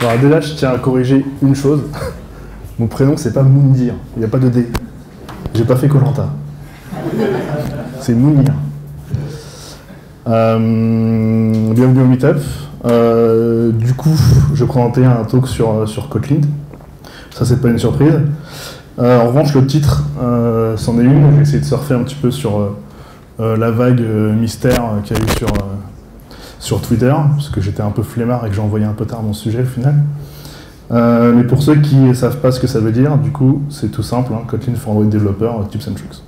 Alors déjà, je tiens à corriger une chose. Mon prénom, c'est pas Moundir. Il n'y a pas de D. J'ai pas fait Koh-Lanta. C'est Mounir. Bienvenue au Meetup. Du coup, je vais présenter un talk sur Kotlin. Ça, c'est pas une surprise. En revanche, le titre, c'en est une. J'ai essayé de surfer un petit peu sur la vague mystère qu'il y a eu sur Twitter, parce que j'étais un peu flemmard et que j'ai envoyé un peu tard mon sujet au final. Mais pour ceux qui ne savent pas ce que ça veut dire, du coup, c'est tout simple, hein, Kotlin for Android Developer, tips and tricks.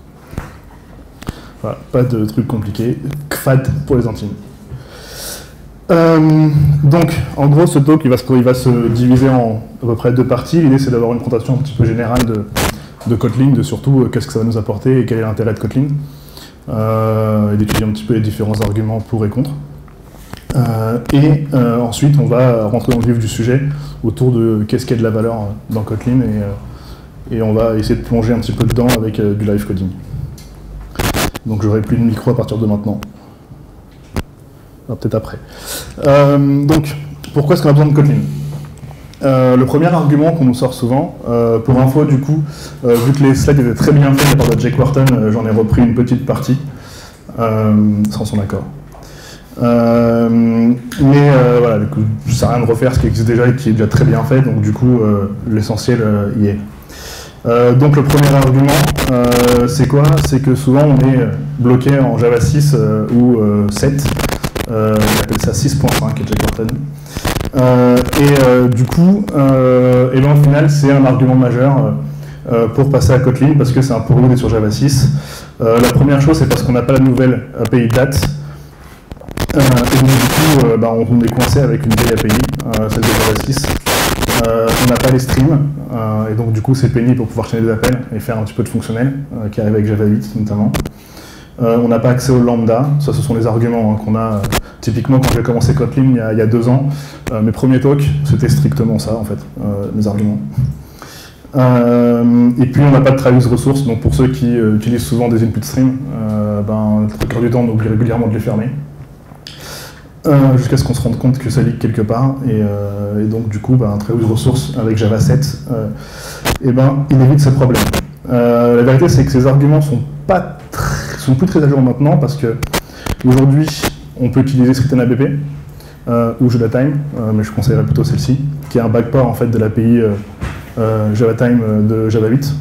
Voilà, pas de trucs compliqués, KFAD pour les intimes. Donc, en gros, ce talk, il va se diviser en à peu près deux parties. L'idée, c'est d'avoir une présentation un petit peu générale de Kotlin, de surtout qu'est-ce que ça va nous apporter et quel est l'intérêt de Kotlin, et d'étudier un petit peu les différents arguments pour et contre. Ensuite, on va rentrer dans le vif du sujet autour de qu'est-ce qu'il y a de la valeur dans Kotlin et on va essayer de plonger un petit peu dedans avec du live coding. Donc j'aurai plus de micro à partir de maintenant. Peut-être après. Donc, pourquoi est-ce qu'on a besoin de Kotlin ? Le premier argument qu'on nous sort souvent, pour info du coup, vu que les slides étaient très bien faits par Jake Wharton, j'en ai repris une petite partie, sans son accord. Voilà, du coup, ça sert à rien de refaire ce qui existe déjà et qui est déjà très bien fait, donc du coup, l'essentiel y est. Donc le premier argument, c'est quoi? C'est que souvent on est bloqué en Java 6 ou 7, on appelle ça 6.5 et Jake Wharton. Du coup, au final, c'est un argument majeur pour passer à Kotlin, parce que c'est un pour nous d'être sur Java 6. La première chose, c'est parce qu'on n'a pas la nouvelle API date. Et donc, du coup, on est coincé avec une vieille API, celle de Java 6. On n'a pas les streams, et donc du coup c'est pénible pour pouvoir chaîner des appels et faire un petit peu de fonctionnel, qui arrive avec Java 8 notamment. On n'a pas accès au lambda, ça ce sont les arguments qu'on a. Typiquement quand j'ai commencé Kotlin il y a 2 ans, mes premiers talks c'était strictement ça en fait, mes arguments. Et puis on n'a pas de traduce ressources, donc pour ceux qui utilisent souvent des input streams, le cœur du temps on oublie régulièrement de les fermer. Jusqu'à ce qu'on se rende compte que ça leak quelque part, et donc du coup, un traduce ressources avec Java 7, il évite ce problème. La vérité, c'est que ces arguments sont plus très à jour maintenant, parce que aujourd'hui, on peut utiliser StreetNABP ou JavaTime, mais je conseillerais plutôt celle-ci, qui est un backport en fait de l'API JavaTime de Java 8,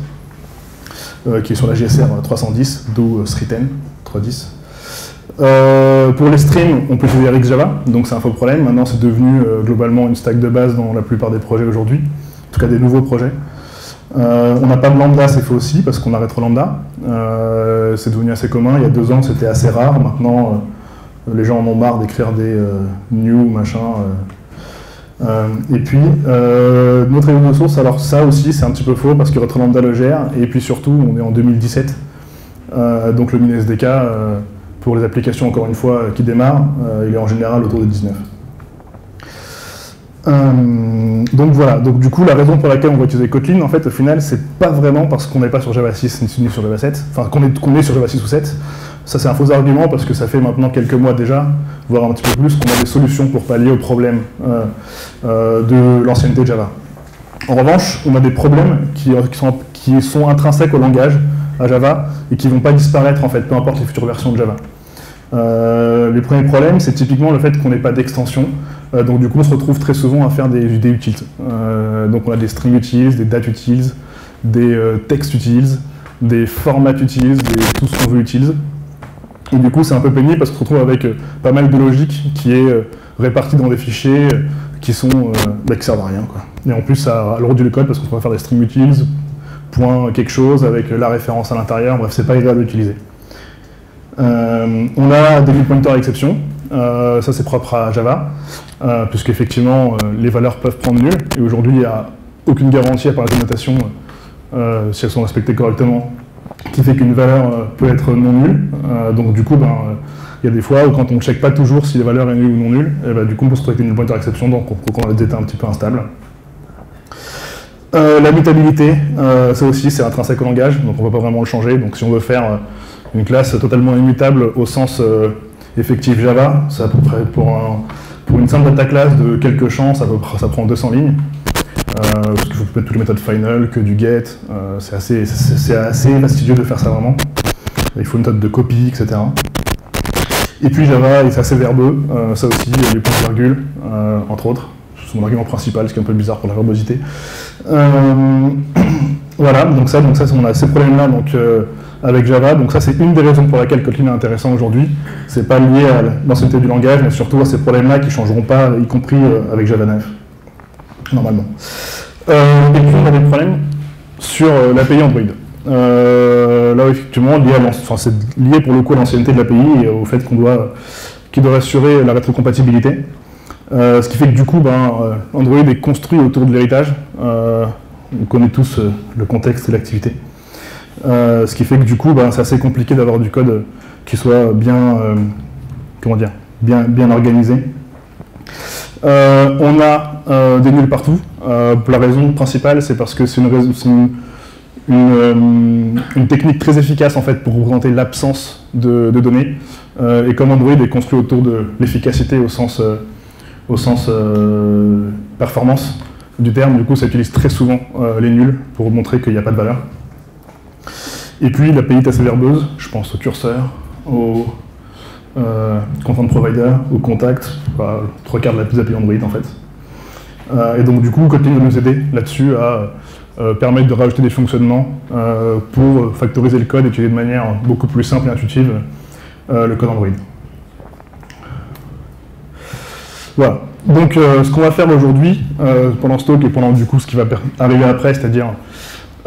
qui est sur la JSR 310, d'où StreetN 310. Pour les streams, on peut utiliser RxJava, donc c'est un faux problème. Maintenant, c'est devenu globalement une stack de base dans la plupart des projets aujourd'hui, en tout cas des nouveaux projets. On n'a pas de lambda, c'est faux aussi, parce qu'on a RetroLambda. C'est devenu assez commun. Il y a 2 ans, c'était assez rare. Maintenant, les gens en ont marre d'écrire des new, machin. Et puis, notre réseau de source, alors ça aussi, c'est un petit peu faux, parce que RetroLambda le gère. Et puis surtout, on est en 2017, donc le mini-SDK... pour les applications, encore une fois, qui démarrent, il est en général autour de 19. Donc voilà, donc du coup, la raison pour laquelle on va utiliser Kotlin, en fait, au final, c'est pas vraiment parce qu'on n'est pas sur Java 6 ni sur Java 7, enfin qu'on est sur Java 6 ou 7. Ça, c'est un faux argument parce que ça fait maintenant quelques mois déjà, voire un petit peu plus, qu'on a des solutions pour pallier aux problèmes de l'ancienneté de Java. En revanche, on a des problèmes qui sont intrinsèques au langage, à Java, et qui ne vont pas disparaître, en fait, peu importe les futures versions de Java. Les premiers problèmes, c'est typiquement le fait qu'on n'ait pas d'extension, donc du coup on se retrouve très souvent à faire des utils. Donc on a des string utils, des date utils, des text utils, des formats utils, tout ce qu'on veut utils. Et du coup c'est un peu pénible parce qu'on se retrouve avec pas mal de logique qui est répartie dans des fichiers qui servent à rien, quoi. Et en plus ça alourdit le code parce qu'on va faire des string utils, point quelque chose avec la référence à l'intérieur, bref c'est pas agréable à utiliser. On a des null pointers à exception, ça c'est propre à Java, puisqu'effectivement les valeurs peuvent prendre nul, et aujourd'hui il n'y a aucune garantie à part la dénotation, si elles sont respectées correctement, qui fait qu'une valeur peut être non nulle. Donc du coup, il y a des fois où quand on ne check pas toujours si la valeur est nulle ou non nulle, et du coup on peut se retrouver avec une null pointer exception, donc on a des états un petit peu instables. La mutabilité, ça aussi c'est intrinsèque au langage, donc on ne peut pas vraiment le changer, donc si on veut faire une classe totalement immutable au sens effectif Java, c'est à peu près pour Pour une simple data class de quelques champs, ça prend 200 lignes. Parce qu'il faut mettre toutes les méthodes final, que du get. C'est assez fastidieux de faire ça vraiment. Il faut une méthode de copie, etc. Et puis Java, c'est assez verbeux. Ça aussi, les points-virgules, entre autres. C'est mon argument principal, ce qui est un peu bizarre pour la verbosité. Voilà, donc ça on a ces problèmes-là avec Java. Donc ça, c'est une des raisons pour laquelle Kotlin est intéressant aujourd'hui. C'est pas lié à l'ancienneté du langage, mais surtout à ces problèmes-là qui ne changeront pas, y compris avec Java 9, normalement. Et puis on a des problèmes sur l'API Android. Là, effectivement, c'est lié pour le coup à l'ancienneté de l'API et au fait qu'il doit assurer la rétrocompatibilité. Ce qui fait que du coup, Android est construit autour de l'héritage. On connaît tous le contexte et l'activité. Ce qui fait que du coup, c'est assez compliqué d'avoir du code qui soit bien organisé. On a des nuls partout. La raison principale, c'est parce que c'est une technique très efficace en fait pour représenter l'absence de données. Et comme Android est construit autour de l'efficacité au sens performance du terme, du coup ça utilise très souvent les nuls pour montrer qu'il n'y a pas de valeur. Et puis l'API est assez verbeuse, je pense au curseur, au content provider, au contact, 3/4 de la API Android en fait. Et donc du coup Kotlin va nous aider là-dessus à permettre de rajouter des fonctionnements pour factoriser le code et utiliser de manière beaucoup plus simple et intuitive le code Android. Voilà. Donc ce qu'on va faire aujourd'hui, pendant ce talk et pendant du coup ce qui va arriver après, c'est-à-dire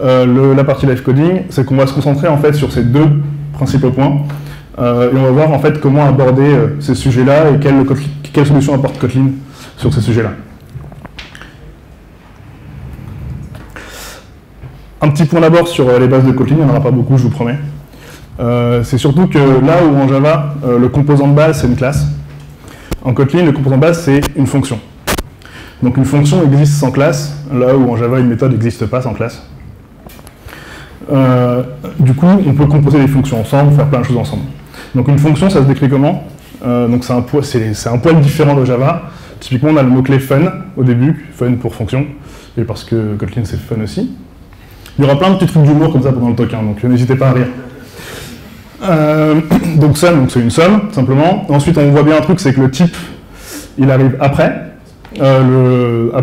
la partie live coding, c'est qu'on va se concentrer en fait sur ces deux principaux points et on va voir en fait comment aborder ces sujets-là et quelle solution apporte Kotlin sur ces sujets-là. Un petit point d'abord sur les bases de Kotlin, il n'y en aura pas beaucoup, je vous promets. C'est surtout que là où en Java, le composant de base c'est une classe, en Kotlin, le composant de base c'est une fonction. Donc une fonction existe sans classe, là où en Java une méthode n'existe pas sans classe. Du coup, on peut composer des fonctions ensemble, faire plein de choses ensemble. Donc une fonction, ça se décrit comment? Donc c'est un poil différent de Java. Typiquement, on a le mot-clé fun au début, fun pour fonction, et parce que Kotlin c'est fun aussi. Il y aura plein de petits trucs d'humour comme ça pendant le talk, donc n'hésitez pas à rire. Donc sum, c'est une somme, simplement. Ensuite, on voit bien un truc, c'est que le type, il arrive après la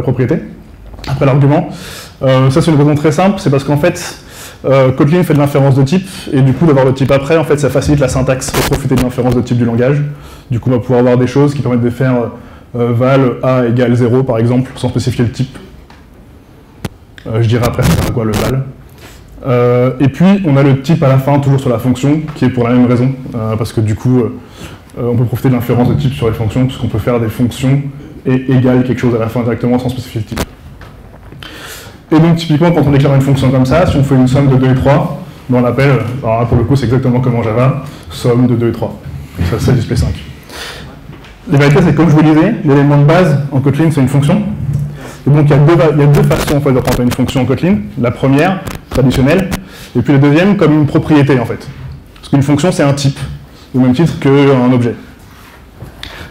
propriété, après l'argument. Ça, c'est une raison très simple, c'est parce qu'en fait, Kotlin fait de l'inférence de type, et du coup, d'avoir le type après, en fait, ça facilite la syntaxe pour profiter de l'inférence de type du langage. Du coup, on va pouvoir avoir des choses qui permettent de faire val a égale 0, par exemple, sans spécifier le type. Je dirais après, ça sert à quoi le val. Et puis, on a le type à la fin, toujours sur la fonction, qui est pour la même raison, parce que du coup, on peut profiter de l'inférence de type sur les fonctions, puisqu'on peut faire des fonctions et égale quelque chose à la fin directement sans spécifier le type. Et donc, typiquement, quand on déclare une fonction comme ça, si on fait une somme de 2 et 3, on l'appelle, alors là, pour le coup, c'est exactement comme en Java, somme de 2 et 3. Ça, c'est display 5. La vérité, c'est comme je vous le disais, l'élément de base en Kotlin, c'est une fonction. Et donc, il y a deux façons en fait, de représenter une fonction en Kotlin. La première, traditionnelle, et puis la deuxième, comme une propriété, en fait. Parce qu'une fonction, c'est un type, au même titre qu'un objet.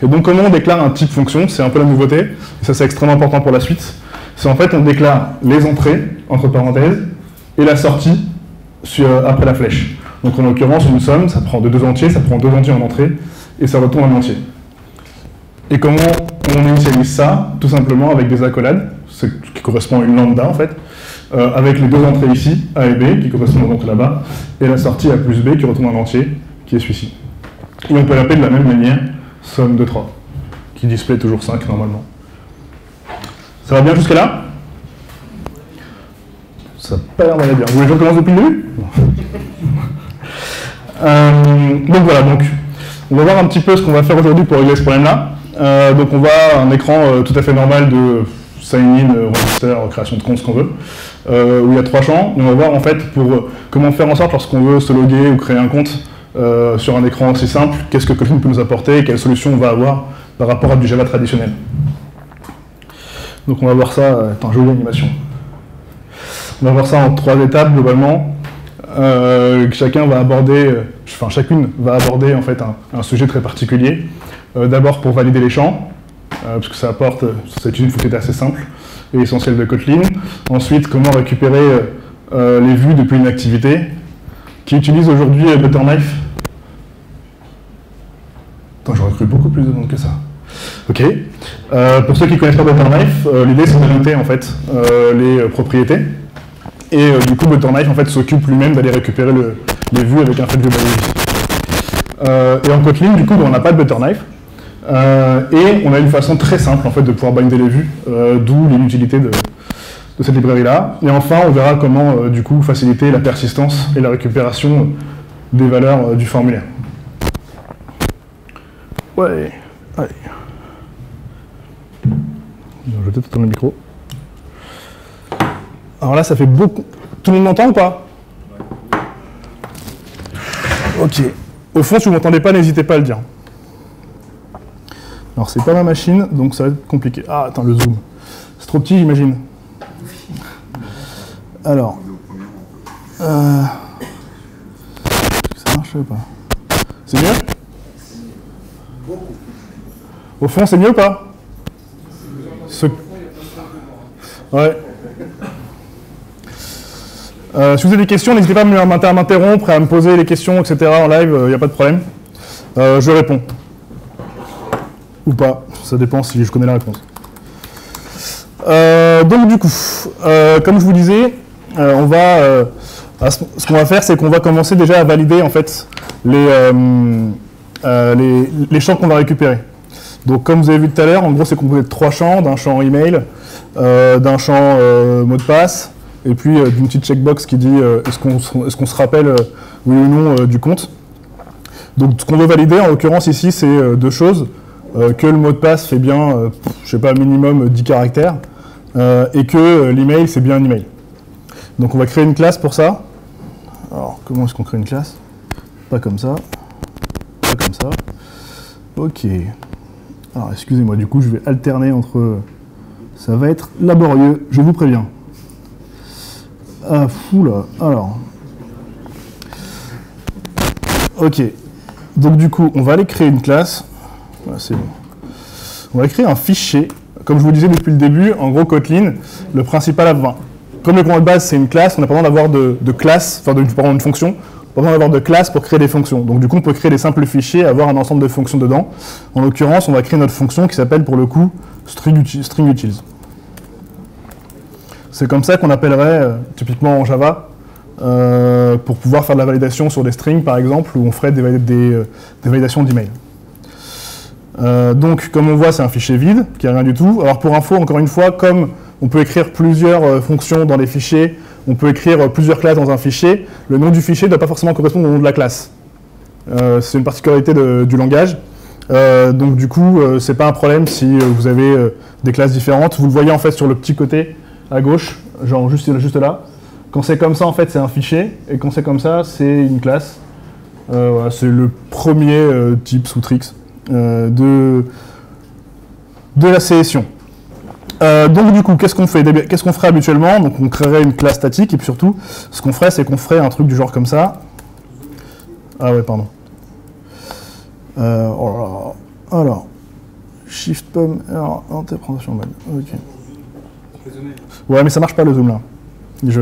Et donc, comment on déclare un type fonction? C'est un peu la nouveauté, et ça, c'est extrêmement important pour la suite. C'est en fait, on déclare les entrées, entre parenthèses, et la sortie après la flèche. Donc, en l'occurrence, une somme, ça prend deux entiers, ça prend deux entiers en entrée, et ça retourne un entier. Et comment on initialise ça? Tout simplement avec des accolades, ce qui correspond à une lambda en fait, avec les deux entrées ici, A et B, qui correspondent aux entrées là-bas, et la sortie A plus B qui retourne un entier, qui est celui-ci. Et on peut l'appeler de la même manière, somme de 3, qui display toujours 5 normalement. Ça va bien jusque là? Ça n'a pas l'air d'aller bien. Vous voulez que je recommence depuis le début? Donc voilà, on va voir un petit peu ce qu'on va faire aujourd'hui pour régler ce problème-là. Donc on va un écran tout à fait normal de sign-in, register, création de compte, ce qu'on veut, où il y a 3 champs. On va voir en fait pour comment faire en sorte lorsqu'on veut se loguer ou créer un compte sur un écran aussi simple, qu'est-ce que Kotlin peut nous apporter et quelle solution on va avoir par rapport à du Java traditionnel. Donc on va voir ça, jolie animation. On va voir ça en 3 étapes globalement. Chacune va aborder en fait un sujet très particulier. D'abord pour valider les champs, parce que c'est une fonctionnalité assez simple et essentielle de Kotlin. Ensuite, comment récupérer les vues depuis une activité. Qui utilise aujourd'hui Butterknife? Attends, j'aurais cru beaucoup plus de monde que ça. Ok. Pour ceux qui ne connaissent pas Butterknife, l'idée c'est d'ajouter en fait les propriétés. Et du coup, Butterknife en fait s'occupe lui-même d'aller récupérer les vues avec un fait global. Et en Kotlin, du coup, on n'a pas de Butterknife. Et on a une façon très simple en fait de pouvoir binder les vues, d'où l'inutilité de cette librairie-là. Et enfin, on verra comment du coup faciliter la persistance et la récupération des valeurs du formulaire. Ouais, allez. Je vais peut-être tourner le micro. Alors là, ça fait beaucoup. Tout le monde m'entend ou pas? Ok. Au fond, si vous ne m'entendez pas, n'hésitez pas à le dire. Alors, c'est pas ma machine, donc ça va être compliqué. Ah, attends, le zoom. C'est trop petit, j'imagine. Alors. Est-ce que ça marche ou pas? C'est mieux? Au fond, c'est mieux ou pas? Ouais. Si vous avez des questions, n'hésitez pas à m'interrompre, à me poser les questions, etc. en live, il n'y a pas de problème. Je réponds. Ou pas, ça dépend si je connais la réponse. Donc du coup, comme je vous disais, ce qu'on va faire, c'est qu'on va commencer déjà à valider en fait les champs qu'on va récupérer. Donc comme vous avez vu tout à l'heure, en gros c'est composé de 3 champs, d'un champ email, d'un champ mot de passe, et puis d'une petite checkbox qui dit est-ce qu'on se rappelle oui ou non du compte. Donc ce qu'on veut valider en l'occurrence ici c'est 2 choses, que le mot de passe fait bien, je sais pas, minimum 10 caractères, et que l'email c'est bien un email. Donc on va créer une classe pour ça. Alors comment est-ce qu'on crée une classe? Pas comme ça, pas comme ça. Ok. Alors excusez-moi, du coup je vais alterner entre... Ça va être laborieux, je vous préviens. Ah fou là, alors. Ok. Donc du coup, on va aller créer une classe. Voilà, c'est bon. On va créer un fichier. Comme je vous disais depuis le début, en gros Kotlin, le principal, comme le command de base c'est une classe, on n'a pas besoin d'avoir de classe, enfin une fonction. Pas besoin d'avoir de classe pour créer des fonctions. Donc du coup, on peut créer des simples fichiers et avoir un ensemble de fonctions dedans. En l'occurrence, on va créer notre fonction qui s'appelle pour le coup string_utils. C'est comme ça qu'on appellerait, typiquement en Java, pour pouvoir faire de la validation sur des strings, par exemple, où on ferait des validations d'email. Donc, comme on voit, c'est un fichier vide, qui n'a rien du tout. Alors pour info, encore une fois, comme on peut écrire plusieurs fonctions dans les fichiers, on peut écrire plusieurs classes dans un fichier, le nom du fichier ne doit pas forcément correspondre au nom de la classe. C'est une particularité du langage. Donc du coup, c'est pas un problème si vous avez des classes différentes. Vous le voyez en fait sur le petit côté à gauche, genre juste là. Quand c'est comme ça, en fait, c'est un fichier, et quand c'est comme ça, c'est une classe. Voilà, c'est le premier tips ou tricks de la sélection. Donc du coup, qu'est-ce qu'on fait? Qu'est-ce qu'on ferait habituellement? Donc on créerait une classe statique, et puis surtout, ce qu'on ferait, c'est qu'on ferait un truc du genre comme ça. Ah ouais, pardon. Alors, Shift Pomme, alors, interprétation mode, ok. Ouais, mais ça marche pas le zoom là.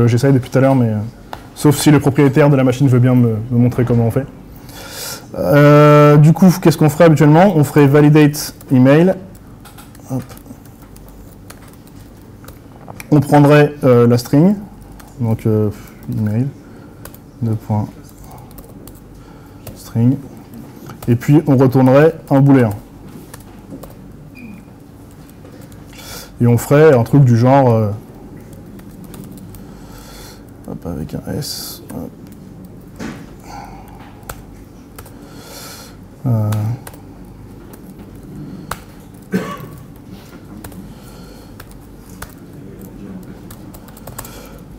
J'essaye depuis tout à l'heure, mais sauf si le propriétaire de la machine veut bien me montrer comment on fait. Du coup, qu'est-ce qu'on ferait habituellement? On ferait validate email. Hop. On prendrait la string, donc email, string, et puis on retournerait un booléen. Et on ferait un truc du genre, hop, avec un S,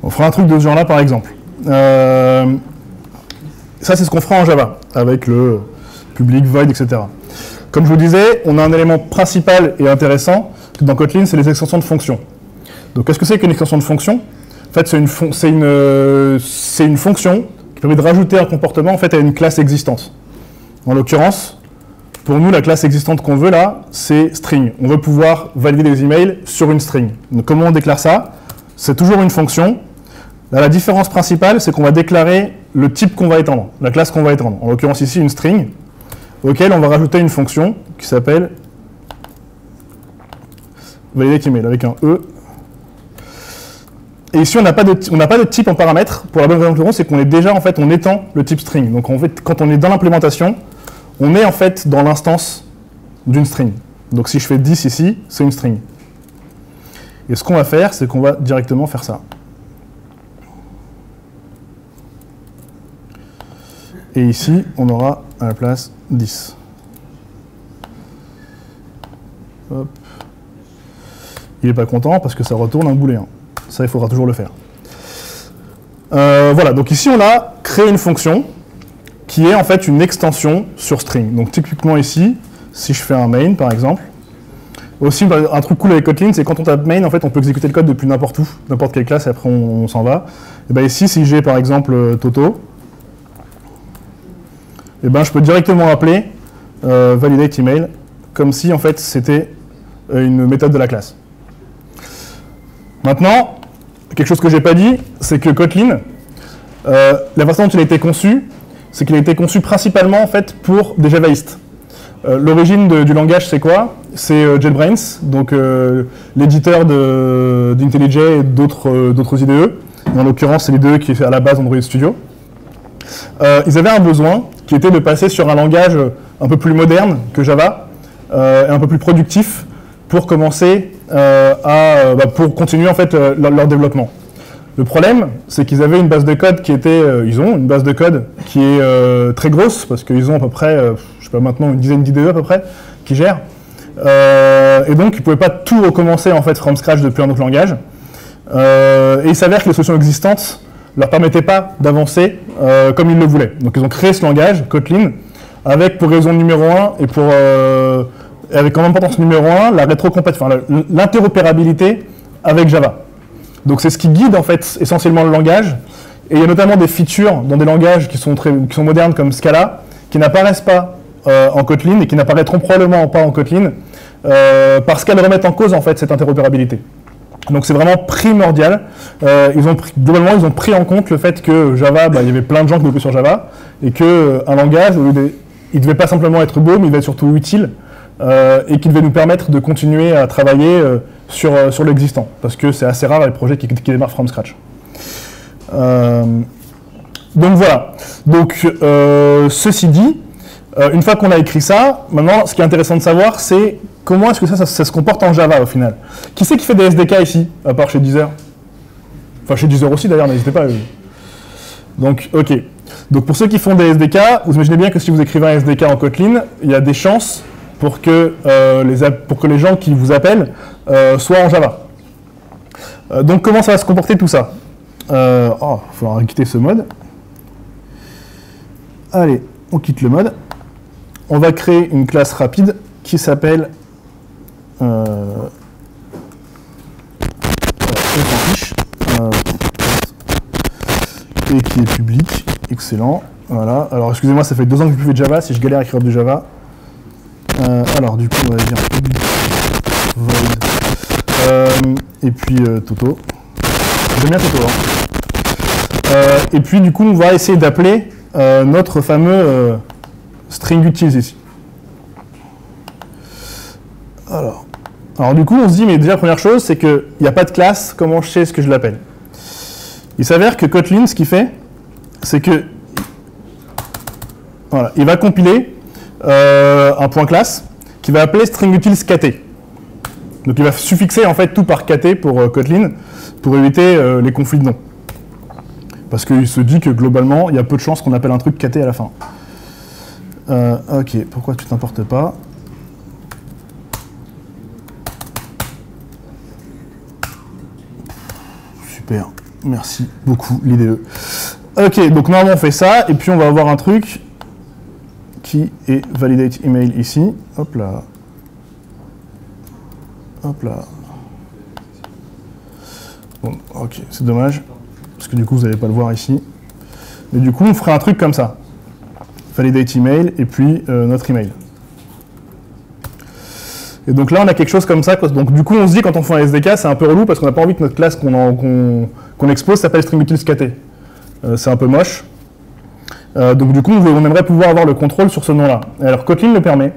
on fera un truc de ce genre-là, par exemple. Ça, c'est ce qu'on fera en Java, avec le public, void, etc. Comme je vous disais, on a un élément principal et intéressant dans Kotlin, c'est les extensions de fonctions. Donc, qu'est-ce que c'est qu'une extension de fonction? En fait, c'est une fonction qui permet de rajouter un comportement en fait, à une classe existante. En l'occurrence, Pour nous, la classe existante qu'on veut là, c'est string. On veut pouvoir valider des emails sur une string. Donc comment on déclare ça? C'est toujours une fonction. Là, la différence principale, c'est qu'on va déclarer le type qu'on va étendre, la classe qu'on va étendre. En l'occurrence ici, une string, auquel on va rajouter une fonction qui s'appelle validate email avec un E. Et ici, on n'a pas de type en paramètre. Pour la bonne raison, c'est qu'on est déjà, en fait, on étend le type string. Donc en fait, quand on est dans l'implémentation, on est en fait dans l'instance d'une string. Donc si je fais 10 ici, c'est une string. Et ce qu'on va faire, c'est qu'on va directement faire ça. Et ici, on aura à la place 10. Hop. Il n'est pas content parce que ça retourne un booléen. Ça, il faudra toujours le faire. Voilà, donc ici, on a créé une fonction qui est en fait une extension sur string. Donc typiquement ici, si je fais un main par exemple, aussi un truc cool avec Kotlin, c'est quand on tape main, en fait on peut exécuter le code depuis n'importe où, n'importe quelle classe, et après on s'en va. Et bien ici, si j'ai par exemple Toto, et ben je peux directement appeler validate email, comme si en fait c'était une méthode de la classe. Maintenant, quelque chose que j'ai pas dit, c'est que Kotlin, la façon dont il a été conçu, c'est qu'il a été conçu principalement en fait pour des javaïstes. L'origine du langage, c'est quoi? C'est JetBrains, donc l'éditeur d'IntelliJ et d'autres IDE. En l'occurrence, c'est l'IDE qui est fait à la base Android Studio. Ils avaient un besoin qui était de passer sur un langage un peu plus moderne que Java, et un peu plus productif pour commencer pour continuer en fait leur développement. Le problème, c'est qu'ils avaient une base de code qui était, ils ont une base de code qui est très grosse, parce qu'ils ont à peu près, je sais pas maintenant, une dizaine d'IDE à peu près, qui gèrent. Et donc, ils ne pouvaient pas tout recommencer en fait from scratch depuis un autre langage. Et il s'avère que les solutions existantes ne leur permettaient pas d'avancer comme ils le voulaient. Donc, ils ont créé ce langage, Kotlin, avec pour raison numéro 1 et pour avec comme importance numéro 1 la rétrocompatibilité, l'interopérabilité avec Java. Donc c'est ce qui guide en fait essentiellement le langage, et il y a notamment des features dans des langages qui sont modernes comme Scala, qui n'apparaissent pas en Kotlin et qui n'apparaîtront probablement pas en Kotlin, parce qu'elles remettent en cause en fait cette interopérabilité. Donc c'est vraiment primordial. Globalement, ils ont pris en compte le fait que Java, il y avait plein de gens qui développaient sur Java, et qu'un langage, il ne devait pas simplement être beau, mais il devait être surtout utile, et qui devait nous permettre de continuer à travailler sur l'existant, parce que c'est assez rare les projets qui démarrent from scratch. Donc voilà. Donc ceci dit, une fois qu'on a écrit ça, maintenant ce qui est intéressant de savoir, c'est comment est-ce que ça se comporte en Java au final. Qui c'est qui fait des SDK ici, à part chez Deezer? Enfin chez Deezer aussi d'ailleurs, n'hésitez pas. Donc ok. Donc pour ceux qui font des SDK, vous imaginez bien que si vous écrivez un SDK en Kotlin, il y a des chances pour que les gens qui vous appellent soient en Java. Donc comment ça va se comporter tout ça? Il va falloir quitter ce mode. Allez, on quitte le mode. On va créer une classe rapide qui s'appelle on s'en fiche. Et qui est public. Excellent. Voilà. Alors excusez-moi, ça fait 2 ans que je ne fais plus de Java. Si je galère à écrire du Java. Alors du coup on va dire public void et puis Toto. J'aime bien Toto. Et puis du coup on va essayer d'appeler notre fameux string utils ici. Alors du coup on se dit, mais déjà première chose c'est qu'il n'y a pas de classe, comment je sais ce que je l'appelle? Il s'avère que Kotlin, ce qu'il fait, c'est que voilà, il va compiler un point classe qui va appeler string utils kt. Donc il va suffixer en fait tout par kt pour Kotlin pour éviter les conflits de noms. Parce qu'il se dit que globalement il y a peu de chances qu'on appelle un truc kt à la fin. Ok, pourquoi tu t'importes pas? Super, merci beaucoup l'IDE. Ok, donc normalement on fait ça et puis on va avoir un truc qui est validate email ici. Hop là. Hop là. Bon, ok, c'est dommage, parce que du coup vous n'allez pas le voir ici. Mais du coup on ferait un truc comme ça. Validate email et puis notre email. Et donc là, on a quelque chose comme ça. Donc du coup, on se dit, quand on fait un SDK, c'est un peu relou parce qu'on n'a pas envie que notre classe qu'on expose s'appelle stringUtilesKT. C'est un peu moche. Donc du coup, on aimerait pouvoir avoir le contrôle sur ce nom-là. Alors Kotlin le permet.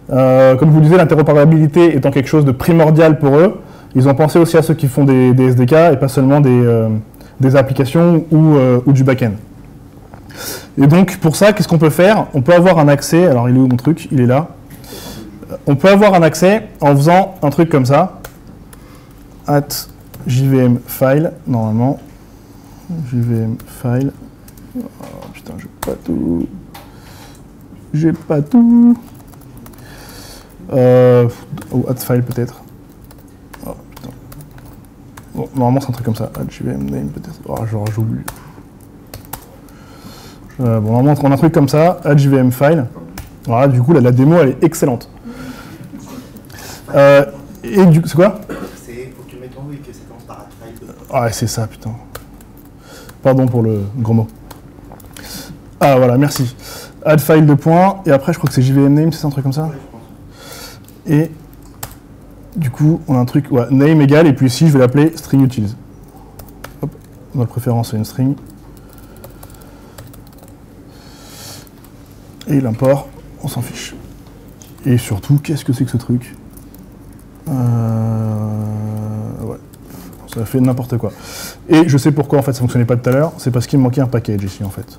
Comme je vous le disais, l'interopérabilité étant quelque chose de primordial pour eux, ils ont pensé aussi à ceux qui font des SDK et pas seulement des applications ou du back-end. Et donc pour ça, qu'est-ce qu'on peut faire? On peut avoir un accès, alors il est où mon truc? Il est là. On peut avoir un accès en faisant un truc comme ça, @jvmfile, normalement, jvmfile, oh, putain, j'ai pas tout, ou @file peut-être, oh, putain, bon, normalement c'est un truc comme ça, @jvmname peut-être, oh, genre j'oublie, bon, normalement on a un truc comme ça, @jvmfile, voilà, du coup la démo elle est excellente. Et du coup, c'est quoi? C'est faut que tu mettes en haut et que ça commence par @file. Ah, c'est ça, putain. Pardon pour le gros mot. Ah, voilà, merci. @file de points, et après, je crois que c'est jvmname, c'est un truc comme ça? Ouais, je pense. Et du coup, on a un truc, ouais, name égale, et puis ici, je vais l'appeler stringUtils. Hop, notre préférence, c'est une string. Et l'import, on s'en fiche. Et surtout, qu'est-ce que c'est que ce truc? Ouais, ça fait n'importe quoi. Et je sais pourquoi en fait ça fonctionnait pas tout à l'heure, c'est parce qu'il me manquait un package ici en fait.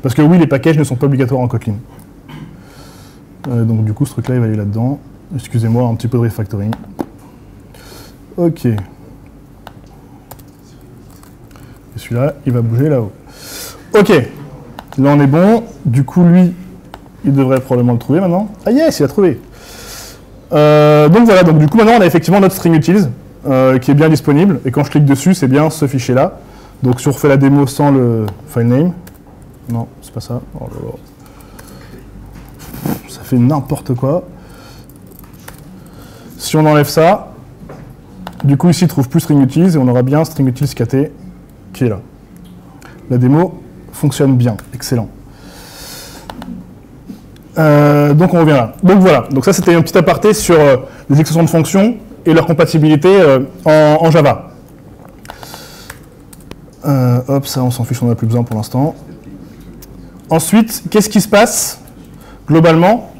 Parce que oui, les packages ne sont pas obligatoires en Kotlin. Donc du coup ce truc là il va aller là-dedans. Excusez-moi, un petit peu de refactoring. Ok. Et celui-là, il va bouger là-haut. Ok, là on est bon. Du coup lui, il devrait probablement le trouver maintenant. Ah yes, il a trouvé. Donc voilà, donc du coup maintenant on a effectivement notre stringUtils qui est bien disponible, et quand je clique dessus c'est bien ce fichier là. Donc si on refait la démo sans le file name, non c'est pas ça, oh là là. Ça fait n'importe quoi. Si on enlève ça, du coup ici il trouve plus stringUtils et on aura bien stringUtilesKT qui est là. La démo fonctionne bien, excellent. Donc on revient là. Donc voilà, donc ça c'était un petit aparté sur les extensions de fonctions et leur compatibilité en Java. Hop, ça on s'en fiche, on n'en a plus besoin pour l'instant. Ensuite, qu'est-ce qui se passe globalement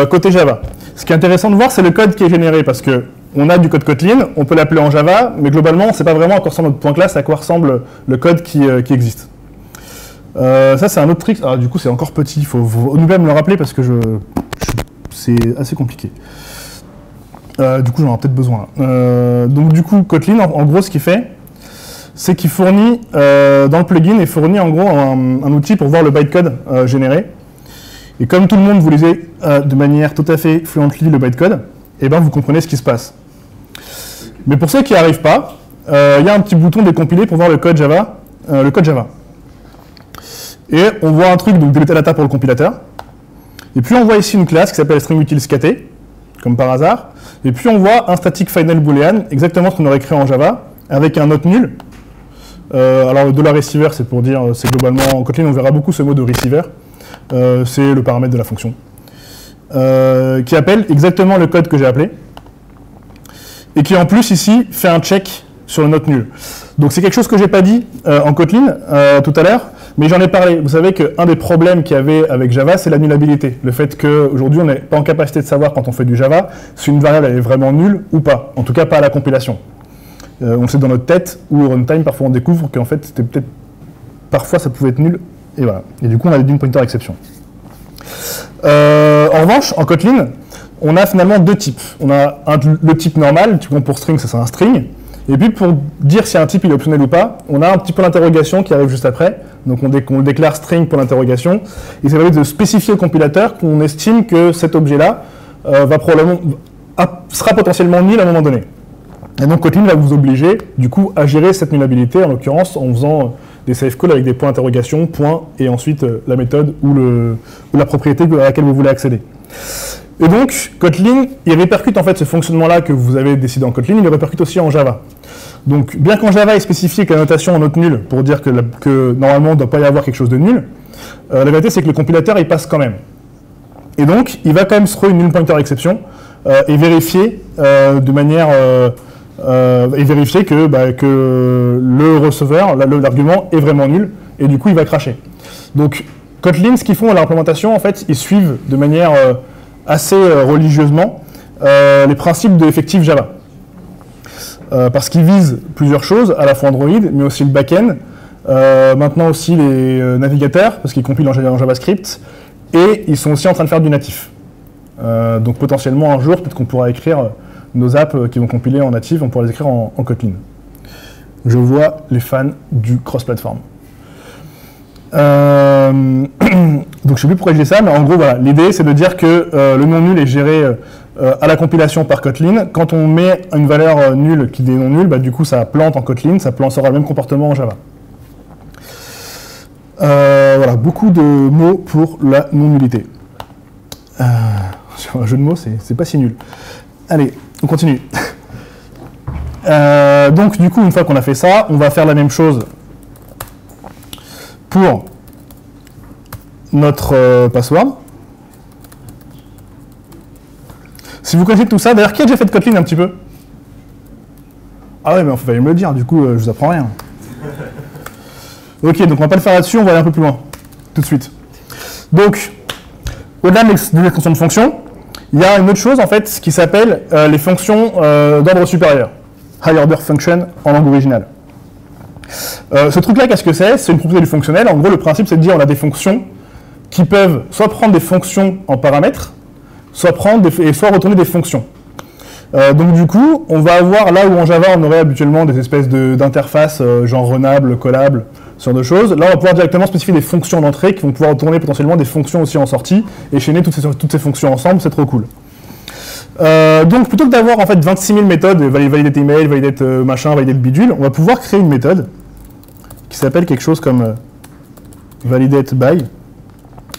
côté Java? Ce qui est intéressant de voir, c'est le code qui est généré, parce que on a du code Kotlin, on peut l'appeler en Java, mais globalement on ne sait pas vraiment à quoi ressemble notre point classe, à quoi ressemble le code qui existe. Ça c'est un autre trick, du coup c'est encore petit, il faut nous-mêmes le rappeler parce que c'est assez compliqué. Du coup j'en aurai peut-être besoin là. Donc du coup Kotlin en gros ce qu'il fait, c'est qu'il fournit, dans le plugin, il fournit en gros un outil pour voir le bytecode généré. Et comme tout le monde vous lisez de manière tout à fait fluently le bytecode, et ben vous comprenez ce qui se passe. Mais pour ceux qui n'y arrivent pas, il y a un petit bouton décompilé pour voir le code Java. Et on voit un truc, donc des metadata pour le compilateur. Et puis on voit ici une classe qui s'appelle stringUtilesKT, comme par hasard. Et puis on voit un static final boolean, exactement ce qu'on aurait créé en Java, avec un note nul. Alors le $receiver, c'est pour dire, c'est globalement, en Kotlin on verra beaucoup ce mot de receiver. C'est le paramètre de la fonction. Qui appelle exactement le code que j'ai appelé. Et qui en plus ici fait un check sur le note nul. Donc c'est quelque chose que j'ai pas dit en Kotlin tout à l'heure. Mais j'en ai parlé. Vous savez qu'un des problèmes qu'il y avait avec Java, c'est la nullabilité. Le fait qu'aujourd'hui, on n'est pas en capacité de savoir, quand on fait du Java, si une variable elle est vraiment nulle ou pas. En tout cas, pas à la compilation. On le sait dans notre tête, ou au runtime, parfois on découvre qu'en fait, c'était peut-être... Parfois, ça pouvait être nul, et voilà. Et du coup, on a des bin pointer exception. En revanche, en Kotlin, on a finalement deux types. On a le type normal, pour string, ça c'est un string. Et puis pour dire si un type il est optionnel ou pas, on a un petit peu l'interrogation qui arrive juste après. Donc on déclare string pour l'interrogation. Et ça permet de spécifier au compilateur qu'on estime que cet objet-là sera potentiellement nul à un moment donné. Et donc Kotlin va vous obliger du coup à gérer cette nullabilité, en l'occurrence en faisant des safe calls avec des points d'interrogation, points, et ensuite la méthode ou la propriété à laquelle vous voulez accéder. Et donc, Kotlin, il répercute en fait ce fonctionnement-là que vous avez décidé en Kotlin, il le répercute aussi en Java. Donc, bien qu'en Java, il spécifie que la notation en note nulle pour dire que normalement, il ne doit pas y avoir quelque chose de nul, la vérité, c'est que le compilateur, il passe quand même. Et donc, il va quand même throw une null pointer exception et vérifier de manière et vérifier que le receveur, l'argument est vraiment nul, et du coup il va cracher. Donc Kotlin, ce qu'ils font dans l'implémentation, en fait, ils suivent de manière assez religieusement les principes de Effective Java. Parce qu'ils visent plusieurs choses, à la fois Android, mais aussi le back-end, maintenant aussi les navigateurs, parce qu'ils compilent en JavaScript, et ils sont aussi en train de faire du natif. Donc potentiellement un jour, peut-être qu'on pourra écrire nos apps qui vont compiler en natif, on pourra les écrire en Kotlin. Je vois les fans du cross-platform. Donc je sais plus pourquoi je dis ça, mais en gros voilà, l'idée c'est de dire que le non nul est géré à la compilation par Kotlin. Quand on met une valeur nulle qui est non nulle, bah, du coup ça plante en Kotlin, ça aura le même comportement en Java. Voilà, beaucoup de mots pour la non-nullité. Sur un jeu de mots, c'est pas si nul. Allez, on continue. Donc du coup, une fois qu'on a fait ça, on va faire la même chose pour notre password. Si vous connaissez tout ça, d'ailleurs, qui a déjà fait de Kotlin un petit peu? Ah ouais, mais il fallait me le dire, du coup, je vous apprends rien. Ok, donc on va pas le faire là-dessus, on va aller un peu plus loin, tout de suite. Donc, au-delà de l'extension de fonction, il y a une autre chose, en fait, qui s'appelle les fonctions d'ordre supérieur. Higher order function en langue originale. Ce truc-là, qu'est-ce que c'est? C'est une propriété du fonctionnel. En gros, le principe, c'est de dire on a des fonctions qui peuvent soit prendre des fonctions en paramètres, soit retourner des fonctions. Donc du coup, on va avoir, là où en Java, on aurait habituellement des espèces d'interfaces genre runable, callable, ce genre de choses. Là, on va pouvoir directement spécifier des fonctions d'entrée qui vont pouvoir retourner potentiellement des fonctions aussi en sortie et chaîner toutes ces fonctions ensemble, c'est trop cool. Donc plutôt que d'avoir en fait 26 000 méthodes, validate email, validate machin, validate bidule, on va pouvoir créer une méthode qui s'appelle quelque chose comme validate by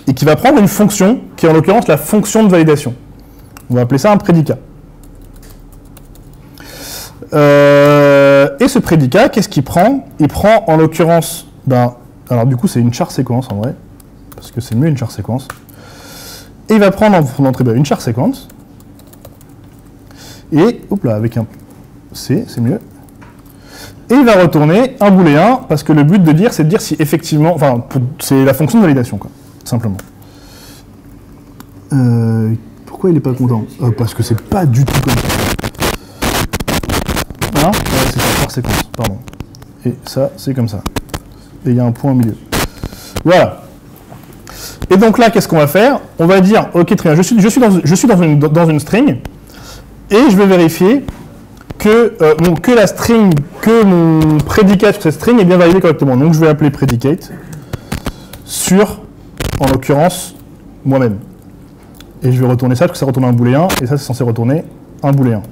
et qui va prendre une fonction qui est en l'occurrence la fonction de validation. On va appeler ça un prédicat. Et ce prédicat, qu'est-ce qu'il prend? Il prend en l'occurrence, alors du coup c'est une char séquence en vrai, parce que c'est mieux une char séquence. Et il va prendre en entrée une char séquence. Et, hop là, avec un C, c'est mieux. Et il va retourner un booléen, parce que le but de dire, c'est de dire si effectivement, c'est la fonction de validation, quoi, simplement. Pourquoi il n'est pas content? Parce que c'est pas du tout comme ça. Hein? Ouais, c'est ça, par séquence, pardon. Et ça, c'est comme ça. Et il y a un point au milieu. Voilà. Et donc là, qu'est-ce qu'on va faire? On va dire, ok, très bien, je suis dans une string, et je vais vérifier que mon prédicat sur cette string est bien validé correctement. Donc je vais appeler predicate sur, en l'occurrence, moi-même. Et je vais retourner ça, parce que ça retourne un booléen, et ça c'est censé retourner un booléen.